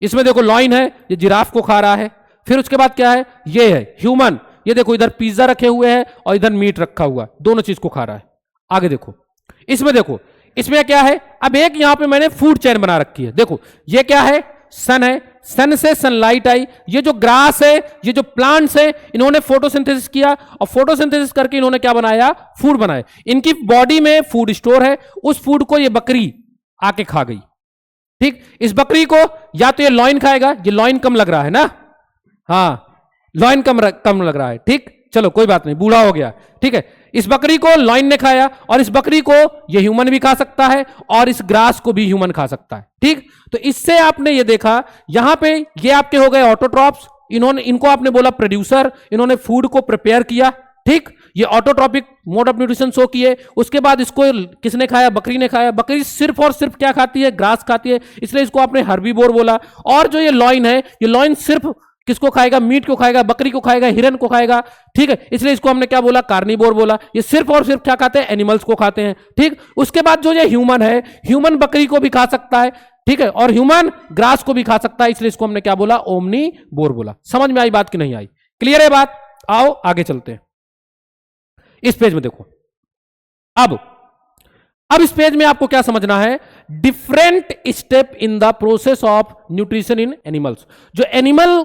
इसमें देखो लॉइन है, ये जिराफ को खा रहा है। फिर उसके बाद क्या है, ये है ह्यूमन, ये देखो इधर पिज्जा रखे हुए हैं और इधर मीट रखा हुआ है, दोनों चीज को खा रहा है। आगे देखो, इसमें देखो, इसमें क्या है, अब एक यहां पे मैंने फूड चेन बना रखी है। देखो ये क्या है, सन है, सन से सनलाइट आई। ये जो ग्रास है, ये जो प्लांट्स है, इन्होंने फोटोसिंथेसिस किया और फोटोसिंथेसिस करके इन्होंने क्या बनाया, फूड बनाया। इनकी बॉडी में फूड स्टोर है, उस फूड को ये बकरी आके खा गई। ठीक, इस बकरी को या तो ये लॉइन खाएगा, ये लॉइन कम लग रहा है ना, हाँ लॉइन कम लग रहा है। ठीक, चलो कोई बात नहीं, बूढ़ा हो गया। ठीक है, इस बकरी को लॉइन ने खाया और इस बकरी को ये ह्यूमन भी खा सकता है और इस ग्रास को भी ह्यूमन खा सकता है। ठीक, तो इससे आपने ये देखा, यहां पे ये आपके हो गए ऑटोट्रॉप्स, इनको आपने बोला प्रोड्यूसर, इन्होंने फूड को प्रिपेयर किया। ठीक, ये autotrophic mode of nutrition show किए। उसके बाद इसको किसने खाया, बकरी ने खाया। बकरी सिर्फ और सिर्फ क्या खाती है, ग्रास खाती है, इसलिए इसको आपने हर्बीवोर बोला। और जो ये लॉइन है, ये लॉइन सिर्फ किसको खाएगा, मीट को खाएगा, बकरी को खाएगा, हिरन को खाएगा। ठीक है, इसलिए इसको हमने क्या बोला, कार्निवोर बोला। ये सिर्फ और सिर्फ क्या खाते हैं, एनिमल्स को खाते हैं। ठीक, उसके बाद जो ये ह्यूमन है, ह्यूमन बकरी को भी खा सकता है। ठीक है, और ह्यूमन ग्रास को भी खा सकता है, इसलिए इसको हमने क्या बोला, ओमनीवोर बोला। समझ में आई बात कि नहीं आई, क्लियर है बात। आओ आगे चलते हैं। इस पेज में देखो, अब इस पेज में आपको क्या समझना है, different step in the process of nutrition in animals. जो एनिमल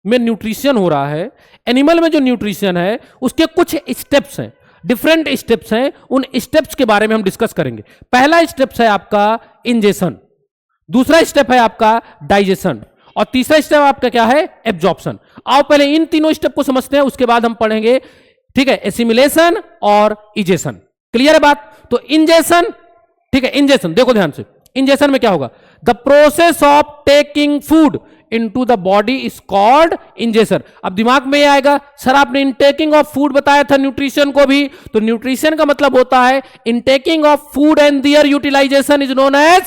में न्यूट्रिशन हो रहा है, एनिमल में जो न्यूट्रिशन है उसके कुछ स्टेप्स हैं, डिफरेंट स्टेप्स हैं। उन स्टेप्स के बारे में हम डिस्कस करेंगे। पहला स्टेप है आपका इंजेशन, दूसरा स्टेप है आपका डाइजेशन, और तीसरा स्टेप आपका क्या है, एब्जॉर्प्शन। आओ पहले इन तीनों स्टेप को समझते हैं, उसके बाद हम पढ़ेंगे। ठीक है, एसिमिलेशन और इजेशन। क्लियर है बात। तो इंजेशन, ठीक है, इंजेशन देखो ध्यान से, इंजेशन में क्या होगा, the process of taking food into the body is called ingestion. अब दिमाग में ये आएगा, सर आपने इनटेकिंग ऑफ फूड बताया था न्यूट्रिशन को भी, तो न्यूट्रिशन का मतलब होता है intaking of food and their utilisation is known as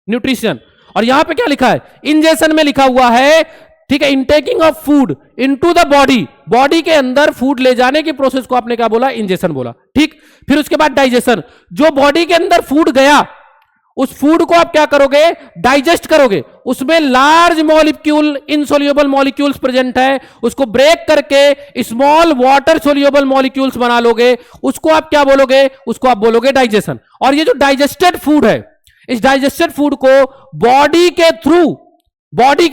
nutrition. और यहां पे क्या लिखा है, इंजेशन में लिखा हुआ है, ठीक है, intaking of food into the body, body के अंदर फूड ले जाने की प्रोसेस को आपने क्या बोला, इंजेशन बोला। ठीक, फिर उसके बाद डाइजेशन, जो बॉडी के अंदर फूड गया उस फूड को आप क्या करोगे, डाइजेस्ट करोगे, उसमें large molecule insoluble molecules present है, उसको ब्रेक करके स्मॉल वाटर सोल्यूबल मॉलिक्यूल्स बना लोगे, उसको आप क्या बोलोगे, उसको आप बोलोगे डाइजेशन। और ये जो डाइजेस्टेड फूड है, इस डाइजेस्टेड फूड को बॉडी के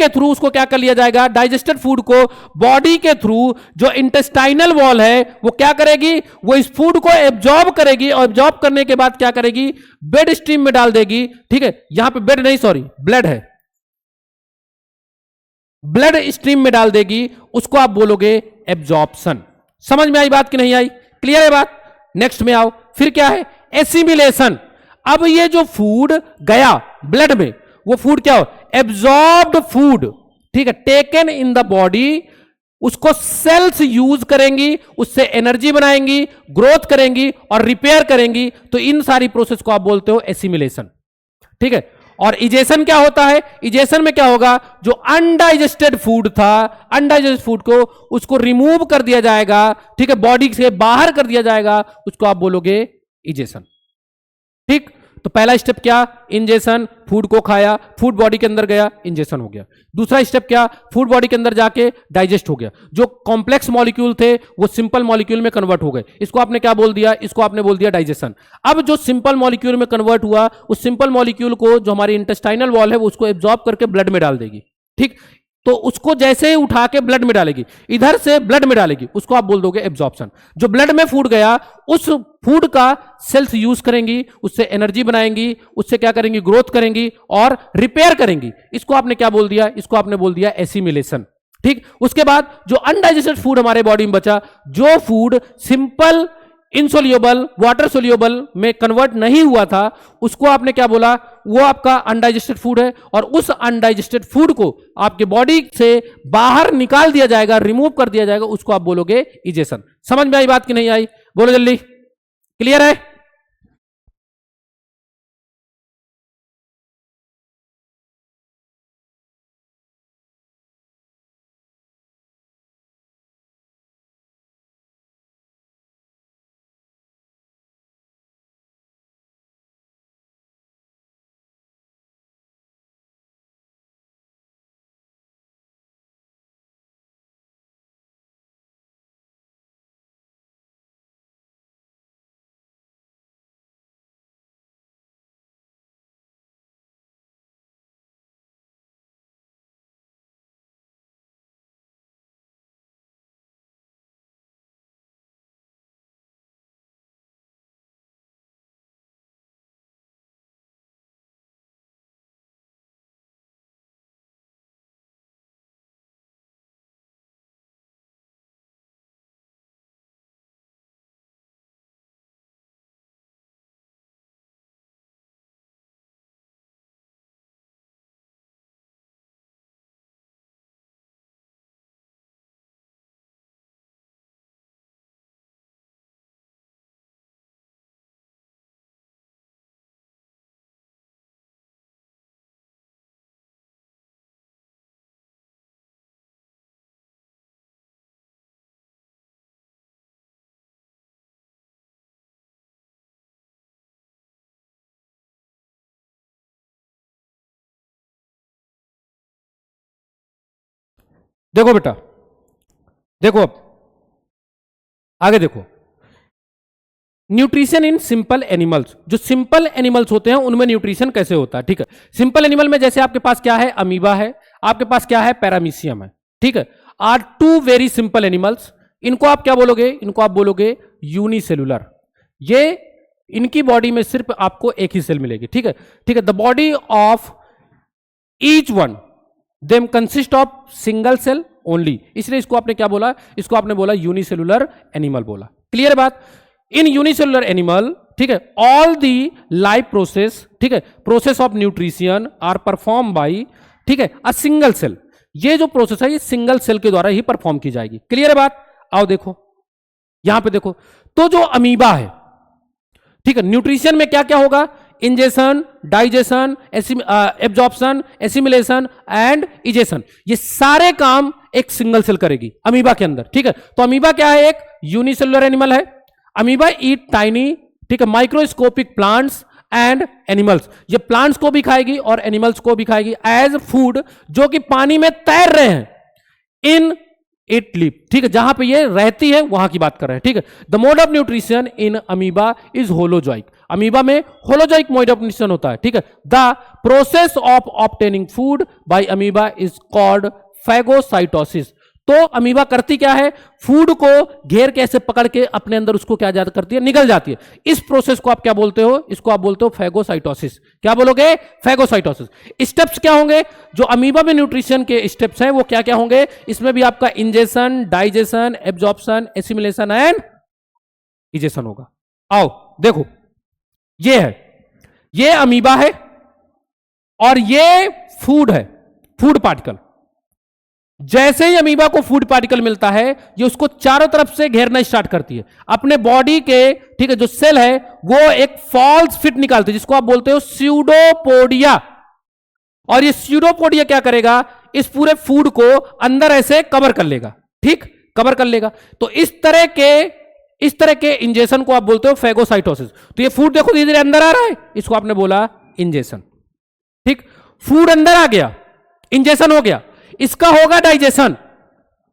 थ्रू उसको क्या कर लिया जाएगा, डाइजेस्टेड फूड को बॉडी के थ्रू जो इंटेस्टाइनल वॉल है वो क्या करेगी, वो इस फूड को एब्जॉर्ब करेगी और एब्जॉर्ब करने के बाद क्या करेगी, ब्लड स्ट्रीम में डाल देगी। ठीक है, यहां पे ब्लड नहीं, सॉरी ब्लड है, ब्लड स्ट्रीम में डाल देगी, उसको आप बोलोगे एब्जॉर्प्शन। समझ में आई बात कि नहीं आई? क्लियर है बात? नेक्स्ट में आओ, फिर क्या है, एसिमिलेशन। अब ये जो फूड गया ब्लड में, वो फूड क्या हो, एब्जॉर्ब्ड फूड, ठीक है, टेकन इन द बॉडी, उसको सेल्स यूज करेंगी, उससे एनर्जी बनाएंगी, ग्रोथ करेंगी और रिपेयर करेंगी। तो इन सारी प्रोसेस को आप बोलते हो एसिमिलेशन। ठीक है, और इजेशन क्या होता है, इजेशन में क्या होगा, जो अनडाइजेस्टेड फूड था, अनडाइजेस्टेड फूड को उसको रिमूव कर दिया जाएगा, ठीक है, बॉडी से बाहर कर दिया जाएगा, उसको आप बोलोगे इजेशन। ठीक, तो पहला स्टेप क्या, इंजेशन, फूड को खाया, फूड बॉडी के अंदर गया, इंजेशन हो गया। दूसरा स्टेप क्या, फूड बॉडी के अंदर जाके डाइजेस्ट हो गया, जो कॉम्प्लेक्स मॉलिक्यूल थे वो सिंपल मॉलिक्यूल में कन्वर्ट हो गए, इसको आपने क्या बोल दिया, इसको आपने बोल दिया डाइजेशन। अब जो सिंपल मॉलिक्यूल में कन्वर्ट हुआ, उस सिंपल मॉलिक्यूल को जो हमारी इंटेस्टाइनल वॉल है वो उसको एब्जॉर्ब करके ब्लड में डाल देगी। ठीक, तो उसको जैसे ही उठा के ब्लड में डालेगी, इधर से ब्लड में डालेगी, उसको आप बोल दोगे एब्जॉर्प्शन। जो ब्लड में फूड गया, उस फूड का सेल्स यूज करेंगी, उससे एनर्जी बनाएंगी, उससे क्या करेंगी, ग्रोथ करेंगी और रिपेयर करेंगी। इसको आपने क्या बोल दिया, इसको आपने बोल दिया एसिमिलेशन। ठीक, उसके बाद जो अनडाइजेस्टेड फूड हमारे बॉडी में बचा, जो food simple insoluble water soluble में कन्वर्ट नहीं हुआ था, उसको आपने क्या बोला, वो आपका अनडाइजेस्टेड फूड है, और उस अनडाइजेस्टेड फूड को आपके बॉडी से बाहर निकाल दिया जाएगा, रिमूव कर दिया जाएगा, उसको आप बोलोगे इजेशन। समझ में आई बात कि नहीं आई? बोलो जल्दी, क्लियर है? देखो बेटा, देखो अब आगे देखो, न्यूट्रिशन इन सिंपल एनिमल्स। जो सिंपल एनिमल्स होते हैं उनमें न्यूट्रिशन कैसे होता है? ठीक है, सिंपल एनिमल में जैसे आपके पास क्या है, अमीबा है, आपके पास क्या है, पैरामीशियम है। ठीक है, are two very simple animals. इनको आप क्या बोलोगे, इनको आप बोलोगे यूनिसेलुलर। ये इनकी बॉडी में सिर्फ आपको एक ही सेल मिलेगी। ठीक है, ठीक है, the body of each one them consist of single cell only, इसलिए इसको आपने क्या बोला, इसको आपने बोला यूनिसेलुलर एनिमल बोला। क्लियर बात? इन यूनिसेलुलर एनिमल, ठीक है, ऑल दी लाइफ प्रोसेस, ठीक है, process of nutrition are perform by, ठीक है, अ सिंगल सेल। ये जो प्रोसेस है ये सिंगल सेल के द्वारा ही परफॉर्म की जाएगी। क्लियर है बात? आओ देखो, यहां पे देखो, तो जो अमीबा है, ठीक है, न्यूट्रिशन में क्या क्या होगा, ingestion, digestion, absorption, assimilation and egestion, ये सारे काम एक सिंगल सेल करेगी अमीबा के अंदर। ठीक है, तो अमीबा क्या है, एक यूनिसेलुलर एनिमल है। अमीबा ईट टाइनी, ठीक है, माइक्रोस्कोपिक प्लांट्स एंड एनिमल्स। ये प्लांट्स को भी खाएगी और एनिमल्स को भी खाएगी एज फूड, जो कि पानी में तैर रहे हैं, इन इट लिव, ठीक है, जहां पे ये रहती है वहां की बात कर रहे हैं, ठीक है। The mode of nutrition in amoeba is holozoic, amoeba में होलोजॉइक मोड ऑफ न्यूट्रिशन होता है, ठीक है। The process of obtaining food by amoeba is called phagocytosis. तो अमीबा करती क्या है, फूड को घेर के ऐसे पकड़ के अपने अंदर उसको क्या ज्यादा करती है, निगल जाती है। इस प्रोसेस को आप क्या बोलते हो, इसको आप बोलते हो फैगोसाइटोसिस। क्या बोलोगे, फैगोसाइटोसिस। स्टेप्स क्या होंगे, जो अमीबा में न्यूट्रिशन के स्टेप्स हैं वो क्या क्या होंगे, इसमें भी आपका ingestion, digestion, absorption, assimilation and egestion होगा। आओ देखो, ये है, ये अमीबा है और ये फूड है, फूड पार्टिकल। जैसे ही अमीबा को फूड पार्टिकल मिलता है, ये उसको चारों तरफ से घेरना स्टार्ट करती है अपने बॉडी के, ठीक है। जो सेल है वो एक फॉल्स फिट निकालती है, जिसको आप बोलते हो स्यूडोपोडिया। और ये स्यूडोपोडिया क्या करेगा, इस पूरे फूड को अंदर ऐसे कवर कर लेगा, ठीक, कवर कर लेगा। तो इस तरह के इंजेक्शन को आप बोलते हो फैगोसाइटोसिस। तो ये फूड देखो धीरे धीरे अंदर आ रहा है, इसको आपने बोला इंजेक्शन, ठीक। फूड अंदर आ गया, इंजेक्शन हो गया, इसका होगा डाइजेशन,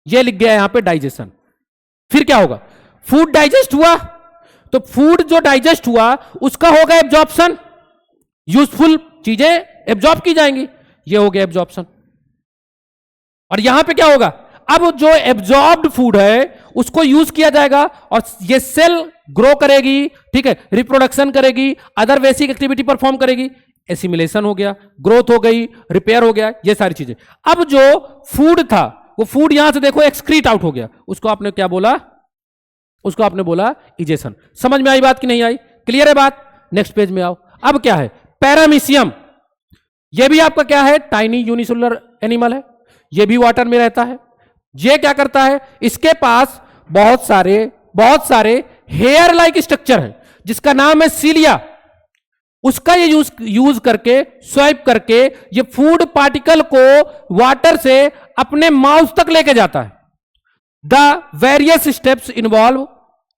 ये लिख गया यहां पे डाइजेशन। फिर क्या होगा, फूड डाइजेस्ट हुआ, तो फूड जो डाइजेस्ट हुआ उसका होगा एब्जॉर्प्शन, यूजफुल चीजें एब्जॉर्ब की जाएंगी, ये हो गया एब्जॉर्प्शन। और यहां पे क्या होगा, अब जो एब्जॉर्ब्ड फूड है उसको यूज किया जाएगा और ये सेल ग्रो करेगी, ठीक है, रिप्रोडक्शन करेगी, अदर बेसिक एक्टिविटी परफॉर्म करेगी, एसिमिलेशन हो गया, ग्रोथ हो गई, रिपेयर हो गया, ये सारी चीजें। अब जो फूड था वो फूड यहां से देखो एक्सक्रीट आउट हो गया, उसको आपने क्या बोला, उसको आपने बोला इजेशन। समझ में आई बात कि नहीं आई, क्लियर है बात। नेक्स्ट पेज में आओ। अब क्या है, पैरामीशियम। ये भी आपका क्या है, टाइनी यूनिसेलुलर एनिमल है, ये भी वाटर में रहता है। ये क्या करता है, इसके पास बहुत सारे हेयर लाइक स्ट्रक्चर है जिसका नाम है सीलिया। उसका ये यूज करके, स्वाइप करके ये फूड पार्टिकल को वाटर से अपने माउथ तक लेके जाता है। द वेरियस स्टेप्स इन्वॉल्व,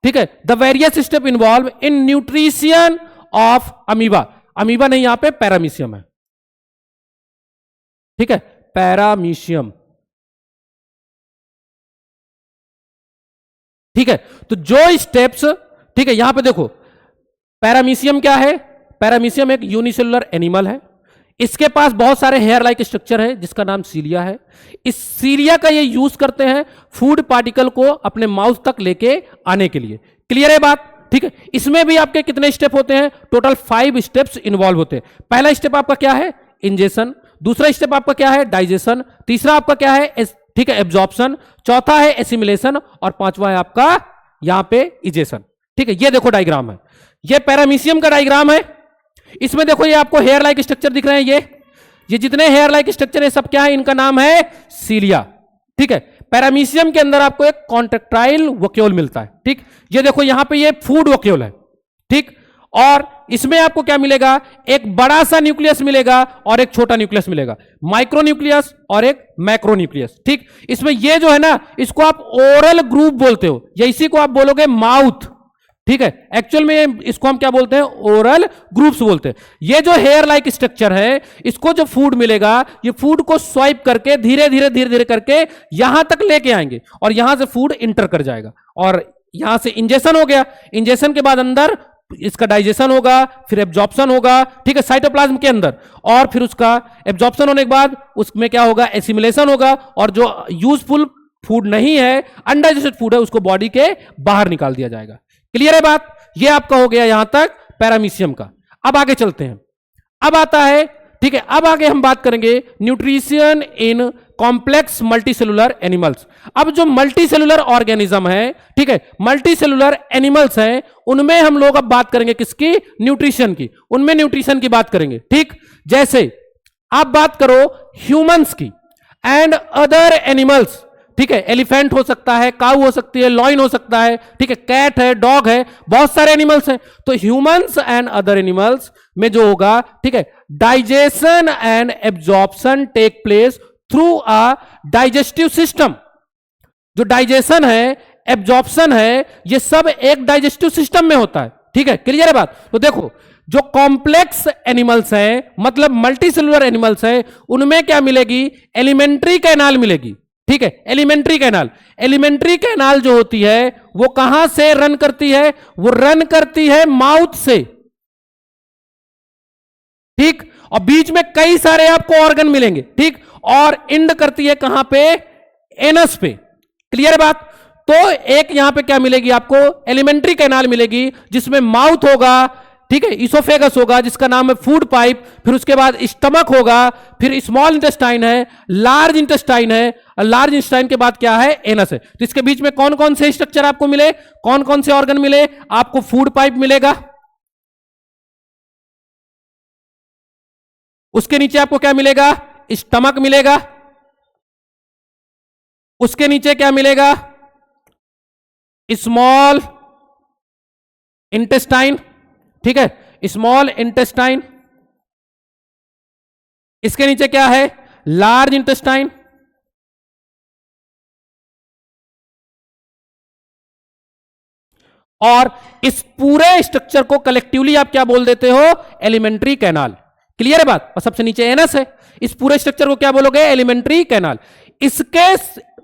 ठीक है, the various step involve in nutrition of amoeba. Amoeba नहीं, यहां पे पैरामीशियम है, ठीक है, पैरामीशियम, ठीक है। तो जो स्टेप्स, ठीक है, यहां पे देखो पैरामीशियम क्या है, पैरामीशियम एक यूनिसेलुलर एनिमल है, इसके पास बहुत सारे हेयर लाइक स्ट्रक्चर है जिसका नाम सीलिया है। इस सीलिया का ये यूज करते हैं फूड पार्टिकल को अपने माउथ तक लेके आने के लिए। क्लियर है बात, ठीक है। इसमें भी आपके कितने स्टेप होते हैं, टोटल 5 स्टेप्स इन्वॉल्व होते हैं। पहला स्टेप आपका क्या है, इंजेशन। दूसरा स्टेप आपका क्या है, डाइजेशन। तीसरा आपका क्या है, ठीक है, एब्जॉर्प्शन। चौथा है एसिमिलेशन और पांचवा है आपका यहां पे इजेशन, ठीक है। ये देखो डायग्राम है, ये पैरामीशियम का डायग्राम है। इसमें देखो ये आपको हेयर लाइक स्ट्रक्चर दिख रहे हैं, ये जितने हेयर लाइक स्ट्रक्चर है सब क्या है, इनका नाम है सीलिया, ठीक है। पैरामीशियम के अंदर आपको एक कॉन्ट्रेक्टाइल वोक्यूल मिलता है, ठीक। ये देखो यहां पे ये फूड वोक्यूल है, ठीक। और इसमें आपको क्या मिलेगा, एक बड़ा सा न्यूक्लियस मिलेगा और एक छोटा न्यूक्लियस मिलेगा, माइक्रो न्यूक्लियस और एक मैक्रो न्यूक्लियस, ठीक। इसमें ये जो है ना, इसको आप ओरल ग्रुप बोलते हो या इसी को आप बोलोगे माउथ, ठीक है। एक्चुअल में इसको हम क्या बोलते हैं, ओरल ग्रुप्स बोलते हैं। ये जो हेयर लाइक स्ट्रक्चर है, इसको जो फूड मिलेगा, ये फूड को स्वाइप करके धीरे धीरे करके यहां तक लेके आएंगे और यहां से फूड इंटर कर जाएगा और यहां से इंजेक्शन हो गया। इंजेक्शन के बाद अंदर इसका डाइजेशन होगा, फिर एब्जॉर्प्शन होगा, ठीक है, साइटोप्लाज्म के अंदर। और फिर उसका एब्जॉर्प्शन होने के बाद उसमें क्या होगा, एसिमिलेशन होगा और जो यूजफुल फूड नहीं है, अनडाइजेस्टेड फूड है, उसको बॉडी के बाहर निकाल दिया जाएगा। क्लियर है बात, ये आपका हो गया यहां तक पैरामीशियम का। अब आगे चलते हैं, अब आता है, ठीक है, अब आगे हम बात करेंगे nutrition in complex multicellular animals. अब जो मल्टीसेलुलर ऑर्गेनिज्म है, ठीक है, मल्टीसेलुलर एनिमल्स हैं, उनमें हम लोग अब बात करेंगे किसकी, न्यूट्रिशन की। उनमें न्यूट्रिशन की बात करेंगे, ठीक। जैसे आप बात करो ह्यूमंस की एंड अदर एनिमल्स, ठीक है, एलिफेंट हो सकता है, काऊ हो सकती है, लॉइन हो सकता है, ठीक है, कैट है, डॉग है, बहुत सारे एनिमल्स हैं। तो ह्यूमंस एंड अदर एनिमल्स में जो होगा, ठीक है, digestion and absorption take place through a digestive system. जो डाइजेशन है, एब्जॉर्प्शन है, ये सब एक डाइजेस्टिव सिस्टम में होता है, ठीक है। क्लियर है बात। तो देखो जो कॉम्प्लेक्स एनिमल्स हैं, मतलब मल्टीसेलुलर एनिमल्स हैं, उनमें क्या मिलेगी, एलिमेंट्री कैनाल मिलेगी, ठीक है, एलिमेंट्री कैनाल। एलिमेंट्री कैनाल जो होती है वो कहां से रन करती है? वो रन करती है माउथ से, ठीक, और बीच में कई सारे आपको ऑर्गन मिलेंगे, ठीक, और एंड करती है कहां पे? एनस पे। क्लियर है बात? तो एक यहां पे क्या मिलेगी आपको? एलिमेंट्री कैनाल मिलेगी, जिसमें माउथ होगा, ठीक है, इसोफेगस होगा जिसका नाम है फूड पाइप, फिर उसके बाद स्टमक होगा, फिर स्मॉल इंटेस्टाइन है, लार्ज इंटेस्टाइन है, लार्ज इंटेस्टाइन के बाद क्या है? एनस है। तो इसके बीच में कौन कौन से स्ट्रक्चर आपको मिले, कौन कौन से ऑर्गन मिले? आपको फूड पाइप मिलेगा, उसके नीचे आपको क्या मिलेगा? स्टमक मिलेगा, उसके नीचे क्या मिलेगा? स्मॉल इंटेस्टाइन, ठीक है, स्मॉल इंटेस्टाइन, इसके नीचे क्या है? लार्ज इंटेस्टाइन, और इस पूरे स्ट्रक्चर को कलेक्टिवली आप क्या बोल देते हो? Alimentary canal. क्लियर है बात? और सबसे नीचे एनस है, इस पूरे स्ट्रक्चर को क्या बोलोगे? Alimentary canal. इसके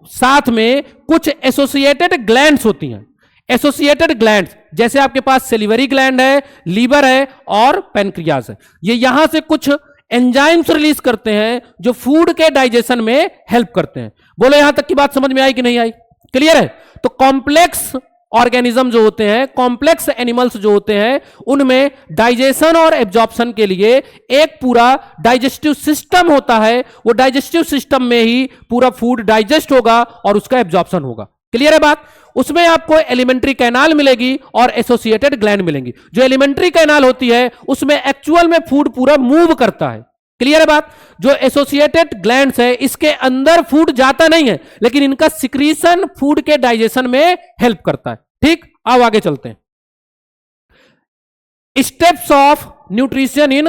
साथ में कुछ एसोसिएटेड ग्लैंड्स होती हैं। एसोसिएटेड ग्लैंड्स जैसे आपके पास सेलिवरी ग्लैंड है, लीवर है और पैनक्रियाज है। ये यहां से कुछ एंजाइम्स रिलीज करते हैं जो फूड के डाइजेशन में हेल्प करते हैं। बोलो यहां तक की बात समझ में आई कि नहीं आई? क्लियर है? तो कॉम्प्लेक्स ऑर्गेनिज्म जो होते हैं, कॉम्प्लेक्स एनिमल्स जो होते हैं, उनमें डाइजेशन और एब्जॉर्प्शन के लिए एक पूरा डाइजेस्टिव सिस्टम होता है। वो डाइजेस्टिव सिस्टम में ही पूरा फूड डाइजेस्ट होगा और उसका एब्जॉर्प्शन होगा। क्लियर है बात? उसमें आपको एलिमेंट्री कैनाल मिलेगी और एसोसिएटेड ग्लैंड मिलेंगी। जो एलिमेंट्री कैनाल होती है उसमें एक्चुअल में फूड पूरा मूव करता है। क्लियर है बात? जो एसोसिएटेड ग्लैंड्स है इसके अंदर फूड जाता नहीं है, लेकिन इनका सिक्रीशन फूड के डाइजेशन में हेल्प करता है। ठीक, अब आगे चलते हैं। Steps of nutrition in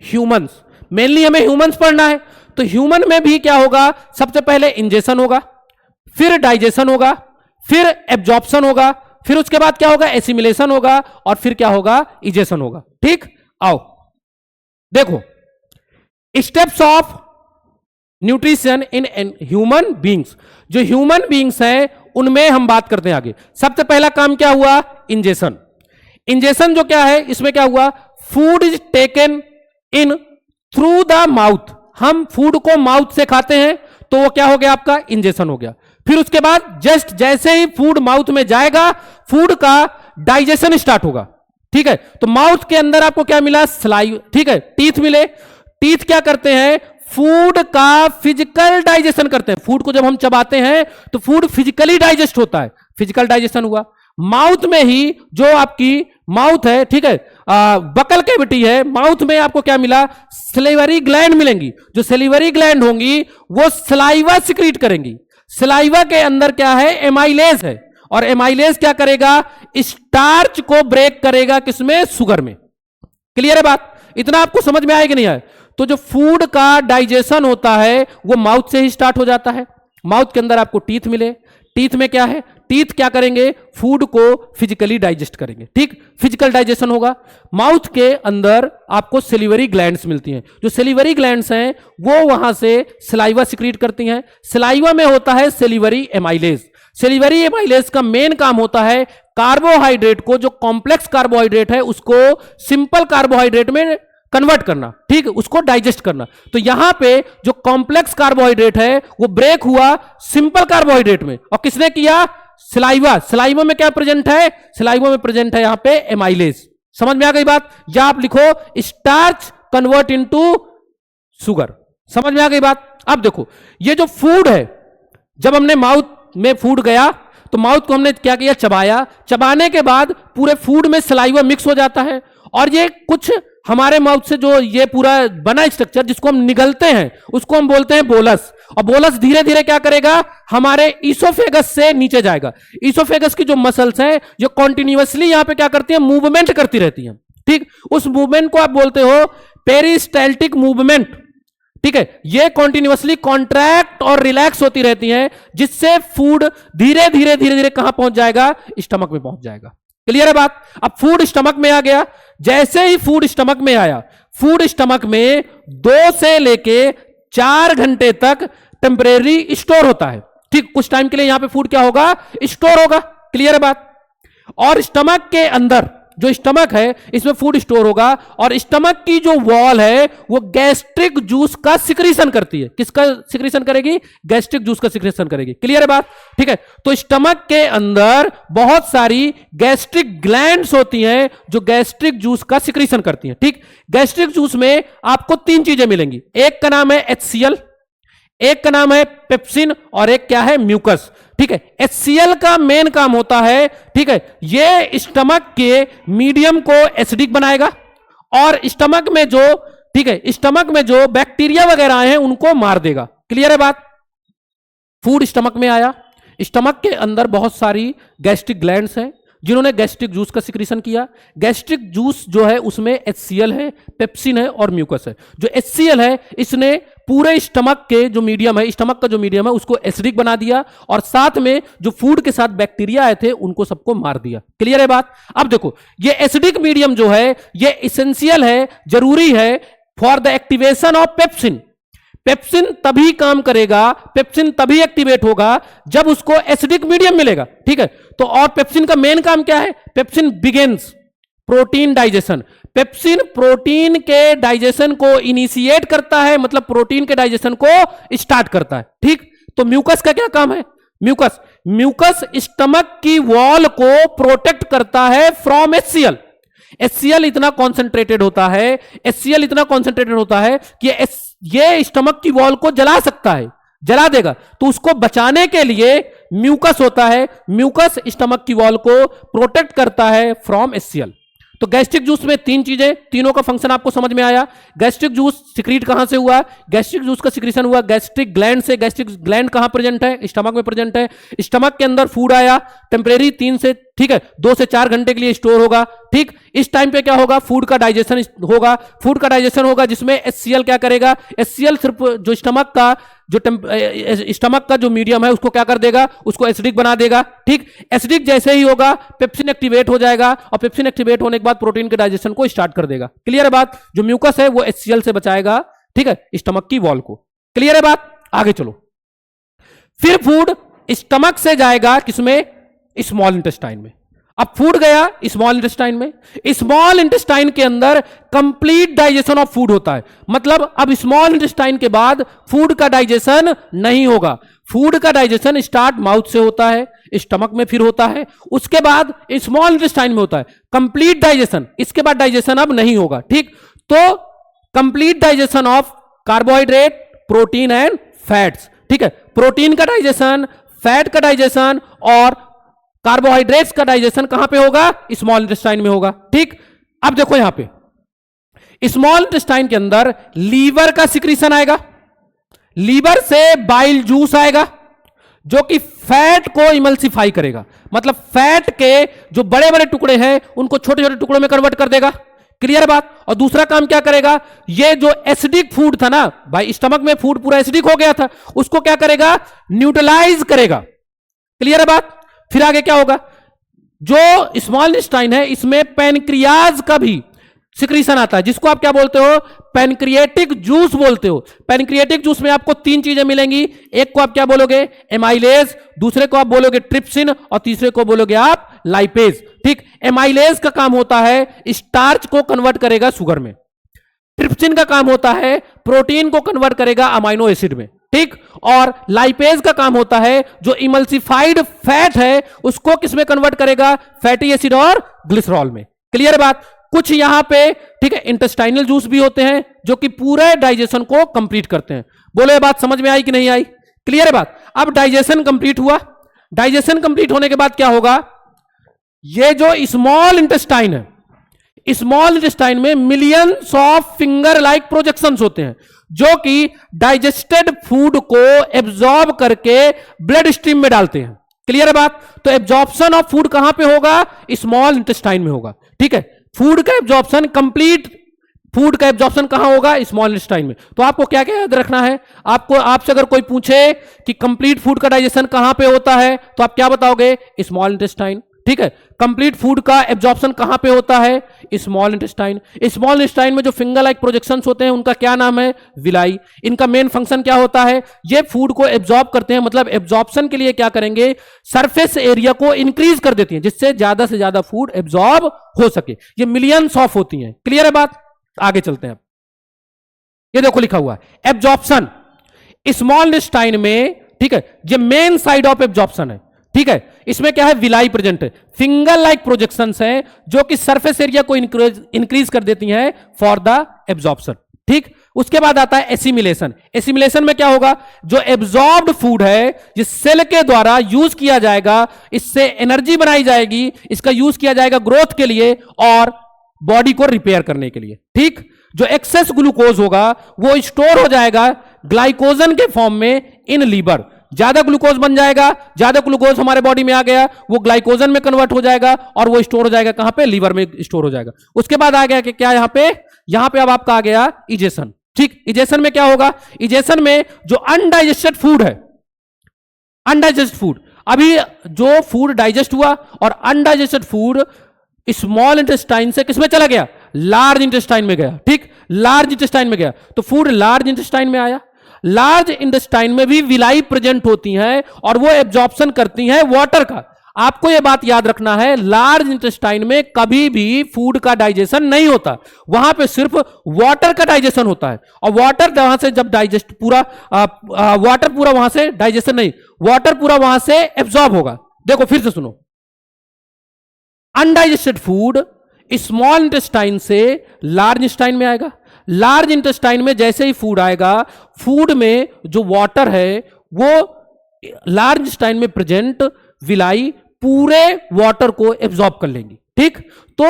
humans, mainly हमें ह्यूमंस पढ़ना है। तो ह्यूमन में भी क्या होगा? सबसे पहले इंजेशन होगा, फिर डाइजेशन होगा, फिर एब्जॉर्प्शन होगा, फिर उसके बाद क्या होगा? एसिमिलेशन होगा, और फिर क्या होगा? इजेशन होगा। ठीक, आओ देखो steps of nutrition in human beings. जो ह्यूमन बींग्स हैं उनमें हम बात करते हैं आगे। सबसे पहला काम क्या हुआ? इंजेशन। इंजेशन जो क्या है, इसमें क्या हुआ? Food is taken in through the mouth. हम फूड को माउथ से खाते हैं तो वो क्या हो गया? आपका इंजेशन हो गया। फिर उसके बाद जस्ट जैसे ही फूड माउथ में जाएगा, फूड का डाइजेशन स्टार्ट होगा। ठीक है, तो माउथ के अंदर आपको क्या मिला? स्लाइव, ठीक है, टीथ मिले। टीथ क्या करते हैं? फूड का फिजिकल डाइजेशन करते हैं। फूड को जब हम चबाते हैं तो फूड फिजिकली डाइजेस्ट होता है, फिजिकल डाइजेशन हुआ। माउथ में ही जो आपकी माउथ है, ठीक है, बकल कैविटी है, माउथ में आपको क्या मिला? सलेवरी ग्लैंड मिलेंगी। जो सलेवरी ग्लैंड होंगी वो सलाइवा सिक्रीट करेंगी। सलाइवा के अंदर क्या है? एमाइलेज है, और एमाइलेज क्या करेगा? स्टार्च को ब्रेक करेगा, किसमें? शुगर में। क्लियर है बात? इतना आपको समझ में आया कि नहीं आया? तो जो फूड का डाइजेशन होता है वो माउथ से ही स्टार्ट हो जाता है। माउथ के अंदर आपको टीथ मिले। टीथ में क्या है? टीथ क्या करेंगे? फूड को फिजिकली डाइजेस्ट करेंगे। ठीक, फिजिकल डाइजेशन होगा। माउथ के अंदर आपको सेलिवरी ग्लैंड्स मिलती हैं। जो सेलिवरी ग्लैंड्स हैं वो वहां से सलाइवा सिक्रीट करती हैं। सलाइवा में होता है सेलिवरी एमाइलेज। सेलिवरी एमाइलेज का मेन काम होता है कार्बोहाइड्रेट को, जो कॉम्प्लेक्स कार्बोहाइड्रेट है उसको सिंपल कार्बोहाइड्रेट में कन्वर्ट करना, ठीक, उसको डाइजेस्ट करना। तो यहां पे जो कॉम्प्लेक्स कार्बोहाइड्रेट है वो ब्रेक हुआ सिंपल कार्बोहाइड्रेट में, और किसने किया? सलाइवा। सलाइवा में क्या प्रेजेंट है? सलाइवा में प्रेजेंट है यहां पे एमाइलेज। समझ में आ गई बात? या आप लिखो स्टार्च कन्वर्ट इनटू शुगर। समझ में आ गई बात? अब देखो ये जो फूड है, जब हमने माउथ में फूड गया तो माउथ को हमने क्या किया? चबाया। चबाने के बाद पूरे फूड में सलाइवा मिक्स हो जाता है, और ये कुछ हमारे माउथ से जो ये पूरा बना स्ट्रक्चर जिसको हम निगलते हैं उसको हम बोलते हैं बोलस। और बोलस धीरे धीरे क्या करेगा? हमारे ईसोफेगस से नीचे जाएगा। ईसोफेगस की जो मसल्स हैं जो कॉन्टिन्यूअसली यहां पे क्या करती हैं? मूवमेंट करती रहती हैं। ठीक, उस मूवमेंट को आप बोलते हो पेरिस्टाल्टिक मूवमेंट। ठीक है, ये कॉन्टिन्यूअसली कॉन्ट्रैक्ट और रिलैक्स होती रहती हैं, जिससे फूड धीरे धीरे धीरे धीरे कहां पहुंच जाएगा? स्टमक में पहुंच जाएगा। क्लियर है बात? अब फूड स्टमक में आ गया। जैसे ही फूड स्टमक में आया, फूड स्टमक में 2 से लेके 4 घंटे तक टेम्परेरी स्टोर होता है। ठीक, कुछ टाइम के लिए यहां पे फूड क्या होगा, स्टोर होगा। क्लियर है बात। और स्टमक के अंदर जो स्टमक है इसमें फूड स्टोर होगा और स्टमक की जो वॉल है वो गैस्ट्रिक जूस का सिक्रीशन करती है। किसका सिक्रीशन करेगी, गैस्ट्रिक जूस का सिक्रीशन करेगी। क्लियर है बात, ठीक है। तो स्टमक के अंदर बहुत सारी गैस्ट्रिक ग्लैंड्स होती हैं जो गैस्ट्रिक जूस का सिक्रीशन करती हैं। ठीक, गैस्ट्रिक जूस में आपको तीन चीजें मिलेंगी, एक का नाम है HCl, एक का नाम है पेप्सिन और एक क्या है, म्यूकस। ठीक है, HCl का मेन काम होता है, ठीक है, ये स्टमक के मीडियम को एसिडिक बनाएगा और स्टमक में जो, ठीक है, स्टमक में जो बैक्टीरिया वगैरह हैं उनको मार देगा। क्लियर है बात। फूड स्टमक में आया, स्टमक के अंदर बहुत सारी गैस्ट्रिक ग्लैंड्स हैं जिन्होंने गैस्ट्रिक जूस का सिक्रीशन किया। गैस्ट्रिक जूस जो है उसमें HCl है, पेप्सिन है और म्यूकस है। जो HCl है इसने पूरे स्टमक के जो मीडियम है, स्टमक का जो मीडियम है उसको एसिडिक बना दिया और साथ में जो फूड के साथ बैक्टीरिया आए थे उनको सबको मार दिया। क्लियर है बात। अब देखो ये एसिडिक मीडियम जो है ये एसेंशियल है, जरूरी है for the activation of pepsin. Pepsin तभी काम करेगा, पेप्सिन तभी एक्टिवेट होगा जब उसको एसिडिक मीडियम मिलेगा। ठीक है, तो और पेप्सिन का मेन काम क्या है, pepsin begins protein digestion. Pepsin protein के डाइजेशन को इनिशिएट करता है, मतलब प्रोटीन के डाइजेशन को स्टार्ट करता है। ठीक, तो म्यूकस का क्या काम है, म्यूकस स्टमक की वॉल को प्रोटेक्ट करता है फ्रॉम HCl। HCl इतना कॉन्सेंट्रेटेड होता है, HCl इतना कॉन्सेंट्रेटेड होता है कि ये स्टमक की वॉल को जला सकता है, जला देगा। तो उसको बचाने के लिए म्यूकस होता है, म्यूकस स्टमक की वॉल को प्रोटेक्ट करता है फ्रॉम HCl। तो गैस्ट्रिक जूस में तीन चीजें, तीनों का फंक्शन आपको समझ में आया। गैस्ट्रिक जूस सिक्रीट कहां से हुआ, गैस्ट्रिक जूस का सिक्रीशन हुआ गैस्ट्रिक ग्लैंड से। गैस्ट्रिक ग्लैंड कहां प्रेजेंट है, स्टमक में प्रेजेंट है। स्टमक के अंदर फूड आया, टेम्परेरी 3 से, ठीक है, 2 से 4 घंटे के लिए स्टोर होगा। ठीक, इस टाइम पे क्या होगा, फूड का डाइजेशन होगा। फूड का डाइजेशन होगा जिसमें HCl क्या करेगा, HCl सिर्फ जो स्टमक का जो मीडियम है उसको क्या कर देगा, उसको एसिडिक बना देगा। ठीक, एसिडिक जैसे ही होगा पेप्सिन एक्टिवेट हो जाएगा और पेप्सिन एक्टिवेट होने के बाद प्रोटीन के डाइजेशन को स्टार्ट कर देगा। क्लियर है बात। जो म्यूकस है वो HCl से बचाएगा, ठीक है, स्टमक की वॉल को। क्लियर है बात। आगे चलो, फिर फूड स्टमक से जाएगा किसमें, स्मॉल इंटेस्टाइन में। अब फूड गया स्मॉल इंटेस्टाइन में, स्मॉल इंटेस्टाइन के अंदर कंप्लीट डाइजेशन ऑफ फूड होता है। मतलब अब स्मॉल इंटेस्टाइन के बाद फूड का डाइजेशन नहीं होगा। फूड का डाइजेशन स्टार्ट माउथ से होता है, स्टमक में फिर होता है, उसके बाद स्मॉल इंटेस्टाइन में होता है कंप्लीट डाइजेशन। इसके बाद डाइजेशन अब नहीं होगा। ठीक, तो complete digestion of carbohydrate, protein and fats. ठीक है, प्रोटीन का डाइजेशन, फैट का डाइजेशन और कार्बोहाइड्रेट्स का डाइजेशन कहां पे होगा, स्मॉल इंटेस्टाइन में होगा। ठीक, अब देखो यहां पे स्मॉल इंटेस्टाइन के अंदर लीवर का सिक्रीशन आएगा, लीवर से बाइल जूस आएगा जो कि फैट को इमल्सिफाई करेगा। मतलब फैट के जो बड़े बड़े टुकड़े हैं उनको छोटे छोटे टुकड़ों में कन्वर्ट कर देगा। क्लियर बात। और दूसरा काम क्या करेगा, ये जो एसिडिक फूड था ना भाई, स्टमक में फूड पूरा एसिडिक हो गया था, उसको क्या करेगा, न्यूट्रलाइज करेगा। क्लियर बात। फिर आगे क्या होगा, जो स्मॉल इंटेस्टाइन है इसमें पैनक्रियाज का भी सिक्रीशन आता है जिसको आप क्या बोलते हो, पैनक्रिएटिक जूस बोलते हो। पैनक्रिएटिक जूस में आपको तीन चीजें मिलेंगी, एक को आप क्या बोलोगे, एमाइलेज, दूसरे को आप बोलोगे ट्रिप्सिन और तीसरे को बोलोगे आप लाइपेज। ठीक, एमाइलेज का काम होता है स्टार्च को कन्वर्ट करेगा शुगर में, ट्रिप्सिन का काम होता है प्रोटीन को कन्वर्ट करेगा अमाइनो एसिड में। ठीक, और लाइपेज का काम होता है जो इमल्सिफाइड फैट है उसको किसमें कन्वर्ट करेगा, फैटी एसिड और ग्लिसरॉल में। क्लियर बात। कुछ यहां पे, ठीक है, इंटेस्टाइनल जूस भी होते हैं जो कि पूरे डाइजेशन को कंप्लीट करते हैं। बोलो ये बात समझ में आई कि नहीं आई। क्लियर है बात। अब डाइजेशन कंप्लीट हुआ, डाइजेशन कंप्लीट होने के बाद क्या होगा, ये जो स्मॉल इंटेस्टाइन है, स्मॉल इंटेस्टाइन में millions of finger like projections होते हैं जो कि डाइजेस्टेड फूड को एब्जॉर्ब करके ब्लड स्ट्रीम में डालते हैं। क्लियर है बात। तो एब्जॉर्प्शन ऑफ फूड कहां पे होगा, स्मॉल इंटेस्टाइन में होगा। ठीक है, फूड का एब्जॉर्प्शन, कंप्लीट फूड का एब्जॉर्प्शन कहां होगा, स्मॉल इंटेस्टाइन में। तो आपको क्या क्या याद रखना है, आपको, आपसे अगर कोई पूछे कि कंप्लीट फूड का डाइजेशन कहां पे होता है तो आप क्या बताओगे, स्मॉल इंटेस्टाइन। ठीक है, कंप्लीट फूड का एब्जॉर्प्शन कहां पे होता है? Small intestine. स्मॉल इंटेस्टाइन में जो फिंगर लाइक प्रोजेक्शंस होते हैं उनका क्या नाम है? विलाई। इनका मेन फंक्शन क्या होता है? ये फूड को एब्जॉर्ब करते हैं, मतलब एब्जॉर्प्शन के लिए क्या करेंगे? सरफेस एरिया को इंक्रीज कर देती हैं जिससे ज्यादा से ज्यादा फूड एब्जॉर्ब हो सके। ये मिलियंस ऑफ होती हैं। क्लियर है बात? आगे चलते हैं। ये देखो लिखा हुआ है एब्जॉर्प्शन स्मॉल इंटेस्टाइन में, ठीक है, ये मेन साइड ऑफ एब्जॉर्प्शन है, ठीक है। इसमें क्या है? विलाई प्रेजेंट है, फिंगर लाइक प्रोजेक्शंस हैं जो कि सरफेस एरिया को इंक्रीज कर देती हैं फॉर द एब्जॉर्प्शन, ठीक। उसके बाद आता है एसिमिलेशन। एसिमिलेशन में क्या होगा? जो एब्जॉर्ब्ड फूड है जिस सेल के द्वारा यूज किया जाएगा, इससे एनर्जी बनाई जाएगी, इसका यूज किया जाएगा ग्रोथ के लिए और बॉडी को रिपेयर करने के लिए, ठीक। जो एक्सेस ग्लूकोज होगा वो स्टोर हो जाएगा ग्लाइकोजन के फॉर्म में इन लीवर। ज्यादा ग्लूकोज बन जाएगा, ज्यादा ग्लूकोज हमारे बॉडी में आ गया, वो ग्लाइकोजन में कन्वर्ट हो जाएगा और वो स्टोर हो जाएगा कहां पे? लीवर में स्टोर हो जाएगा। उसके बाद आ गया कि क्या यहां पे अब आपका आ गया इजेशन, ठीक। इजेशन में क्या होगा? इजेशन में जो अनडाइजेस्टेड फूड है, अनडाइजेस्टेड फूड, अभी जो फूड डाइजेस्ट हुआ और अनडाइजेस्टेड फूड स्मॉल इंटेस्टाइन से किसमें चला गया? लार्ज इंटेस्टाइन में गया, ठीक। लार्ज इंटेस्टाइन में गया तो फूड लार्ज इंटेस्टाइन में आया। लार्ज इंटेस्टाइन में भी विलाई प्रेजेंट होती हैं और वो एब्जॉर्प्शन करती हैं वाटर का। आपको यह बात याद रखना है, लार्ज इंटेस्टाइन में कभी भी फूड का डाइजेशन नहीं होता, वहां पे सिर्फ वाटर का डाइजेशन होता है। और वाटर वहां से जब डाइजेस्ट पूरा वाटर पूरा वहां से डाइजेशन नहीं, वाटर पूरा वहां से एब्जॉर्ब होगा। देखो फिर से सुनो, अनडाइजेस्टेड फूड स्मॉल इंटेस्टाइन से लार्ज इंटेस्टाइन में आएगा। लार्ज इंटेस्टाइन में जैसे ही फूड आएगा, फूड में जो वाटर है वो लार्ज इंटेस्टाइन में प्रेजेंट विलाई पूरे वाटर को एब्जॉर्ब कर लेंगी, ठीक। तो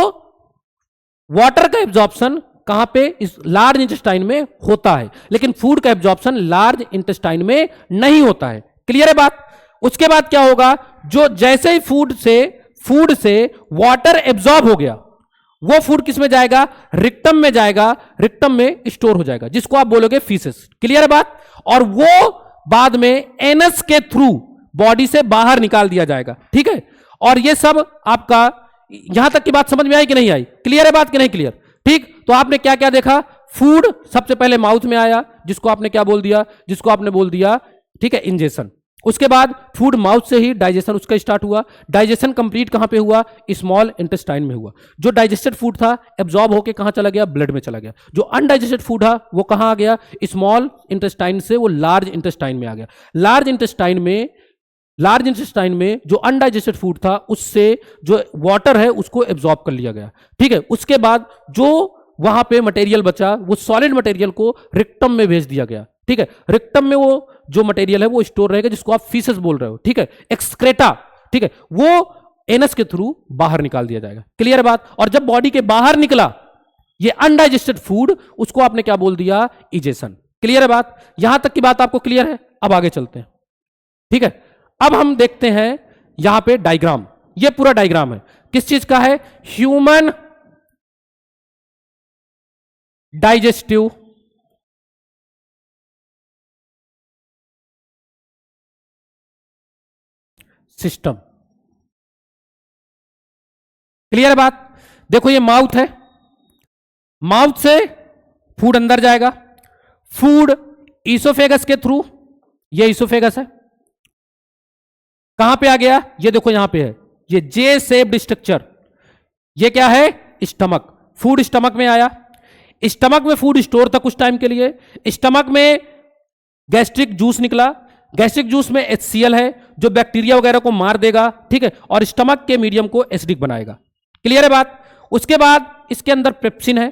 वाटर का एब्जॉर्प्शन कहां पे? इस लार्ज इंटेस्टाइन में होता है, लेकिन फूड का एब्जॉर्प्शन लार्ज इंटेस्टाइन में नहीं होता है। क्लियर है बात? उसके बाद क्या होगा? जो जैसे ही फूड से वाटर एब्जॉर्ब हो गया, वो फूड किस में जाएगा? रिक्टम में जाएगा, रिक्टम में स्टोर हो जाएगा, जिसको आप बोलोगे फीसेस। क्लियर है बात? और वो बाद में एनस के थ्रू बॉडी से बाहर निकाल दिया जाएगा, ठीक है। और ये सब आपका यहां तक की बात समझ में आई कि नहीं आई? क्लियर है बात कि नहीं क्लियर? ठीक। तो आपने क्या क्या देखा? फूड सबसे पहले माउथ में आया, जिसको आपने क्या बोल दिया? जिसको आपने बोल दिया, ठीक है, इंजेशन। उसके बाद फूड माउथ से ही डाइजेशन उसका स्टार्ट हुआ। डाइजेशन कंप्लीट कहां पे हुआ? स्मॉल इंटेस्टाइन में हुआ। जो डाइजेस्टेड फूड था एब्जॉर्ब होके कहां चला गया? ब्लड में चला गया। जो अनडाइजेस्टेड फूड था वो कहां आ गया? स्मॉल इंटेस्टाइन से वो लार्ज इंटेस्टाइन में आ गया। लार्ज इंटेस्टाइन में जो अनडाइजेस्टेड फूड था उससे जो वाटर है उसको एब्जॉर्ब कर लिया गया, ठीक है। उसके बाद जो वहां पे मटेरियल बचा वो सॉलिड मटेरियल को रिक्टम में भेज दिया गया, ठीक है। रिक्टम में वो जो मटेरियल है वो स्टोर रहेगा, जिसको आप फीसेस बोल रहे हो, ठीक है, एक्सक्रेटा, ठीक है, वो एनस के थ्रू बाहर निकाल दिया जाएगा। क्लियर है बात? और जब बॉडी के बाहर निकला ये अनडाइजेस्टेड फूड, उसको आपने क्या बोल दिया? इजेशन। क्लियर है बात? यहां तक की बात आपको क्लियर है? अब आगे चलते हैं, ठीक है। अब हम देखते हैं यहां पे डायग्राम। ये पूरा डायग्राम है किस चीज का है? Human digestive system. क्लियर है बात? देखो ये माउथ है, माउथ से फूड अंदर जाएगा, फूड ईसोफेगस के थ्रू, ये ईसोफेगस है, कहां पे आ गया? ये देखो यहां पे है, ये जे शेप्ड स्ट्रक्चर, ये क्या है? स्टमक। फूड स्टमक में आया, स्टमक में फूड स्टोर था कुछ टाइम के लिए, स्टमक में गैस्ट्रिक जूस निकला, गैस्ट्रिक जूस में HCl है जो बैक्टीरिया वगैरह को मार देगा, ठीक है, और स्टमक के मीडियम को एसिडिक बनाएगा। क्लियर है बात? उसके बाद इसके अंदर पेप्सिन है,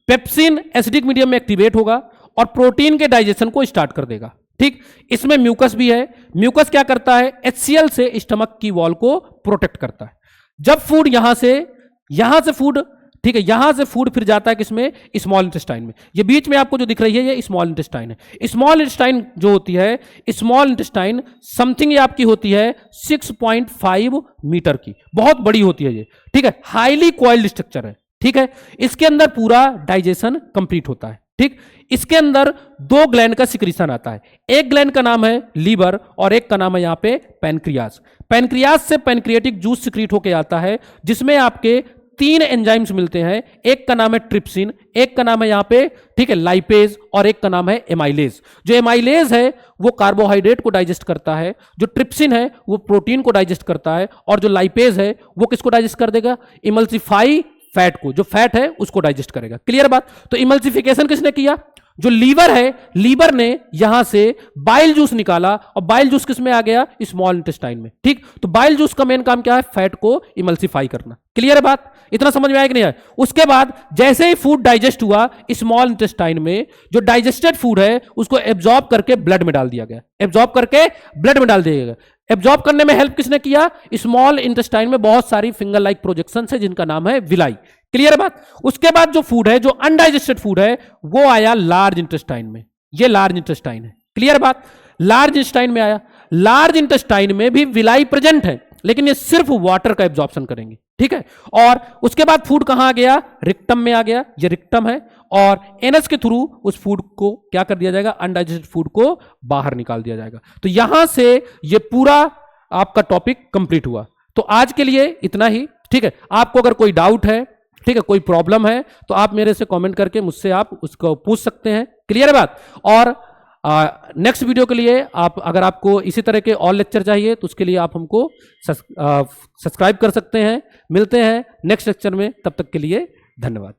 पेप्सिन एसिडिक मीडियम में एक्टिवेट होगा और प्रोटीन के डाइजेशन को स्टार्ट कर देगा, ठीक। इसमें म्यूकस भी है, म्यूकस क्या करता है? HCl से स्टमक की वॉल को प्रोटेक्ट करता है। जब फूड यहां से फूड, ठीक है, यहां से फूड फिर जाता है किसमें? स्मॉल इंटेस्टाइन में। ये बीच में आपको जो दिख रही है ये स्मॉल इंटेस्टाइन है। स्मॉल इंटेस्टाइन जो होती है, स्मॉल इंटेस्टाइन समथिंग ये आपकी होती है 6.5 मीटर की, बहुत बड़ी होती है ये, ठीक है, हाईली कॉइल्ड स्ट्रक्चर है, ठीक है। इसके अंदर पूरा डाइजेशन कंप्लीट होता है। ठीक, इसके अंदर दो ग्लैंड का सिक्रीशन आता है। एक ग्लैंड का नाम है लीवर और एक का नाम है यहां पे पैनक्रियास। पैनक्रियास से पैनक्रियाटिक जूस सिक्रीट होके आता है, जिसमें आपके तीन एंजाइम्स मिलते हैं। एक का नाम है ट्रिप्सिन, एक का नाम है यहां पे, ठीक है, लाइपेज, और एक का नाम है एमाइलेज। जो एमाइलेज है वो कार्बोहाइड्रेट को डाइजेस्ट करता है, जो ट्रिप्सिन है वो प्रोटीन को डाइजेस्ट करता है, और जो लाइपेज है वो किसको डाइजेस्ट कर देगा, इमल्सिफाई फैट को, जो फैट है उसको डाइजेस्ट करेगा। क्लियर बात। तो इमल्सिफिकेशन किसने किया, जो लीवर है, लीवर ने यहां से बाइल जूस निकाला, और बाइल जूस किस में आ गया, स्मॉल इंटेस्टाइन में। ठीक, तो बाइल जूस का मेन काम क्या है, फैट को इमल्सिफाई करना। क्लियर है बात, इतना समझ में आया कि नहीं आया। उसके बाद जैसे ही फूड डाइजेस्ट हुआ स्मॉल इंटेस्टाइन में, जो डाइजेस्टेड फूड है उसको एब्जॉर्ब करके ब्लड में डाल दिया गया, एब्जॉर्ब करके ब्लड में डाल दिया गया। एब्जॉर्ब करने में हेल्प किसने किया, स्मॉल इंटेस्टाइन में बहुत सारी फिंगर लाइक प्रोजेक्शन है जिनका नाम है विलाई। क्लियर है बात। उसके बाद जो फूड है, जो अनडाइजेस्टेड फूड है, वो आया लार्ज इंटेस्टाइन में। ये लार्ज इंटेस्टाइन है। क्लियर बात, लार्ज इंटेस्टाइन में आया। लार्ज इंटेस्टाइन में भी विलाई प्रेजेंट है, लेकिन ये सिर्फ वाटर का एब्जॉर्प्शन करेंगे। ठीक है, और उसके बाद फूड कहां आ गया, रिक्टम में आ गया। ये रिक्टम है, और एनस के थ्रू उस फूड को क्या कर दिया जाएगा, अनडाइजेस्टेड फूड को बाहर निकाल दिया जाएगा। तो यहां से ये पूरा आपका टॉपिक कंप्लीट हुआ। तो आज के लिए इतना ही। ठीक है, आपको अगर कोई डाउट है, ठीक है, कोई प्रॉब्लम है, तो आप मेरे से कमेंट करके मुझसे आप उसको पूछ सकते हैं। क्लियर है बात। और नेक्स्ट वीडियो के लिए आप, अगर आपको इसी तरह के और लेक्चर चाहिए तो उसके लिए आप हमको सब्सक्राइब कर सकते हैं। मिलते हैं नेक्स्ट लेक्चर में, तब तक के लिए धन्यवाद।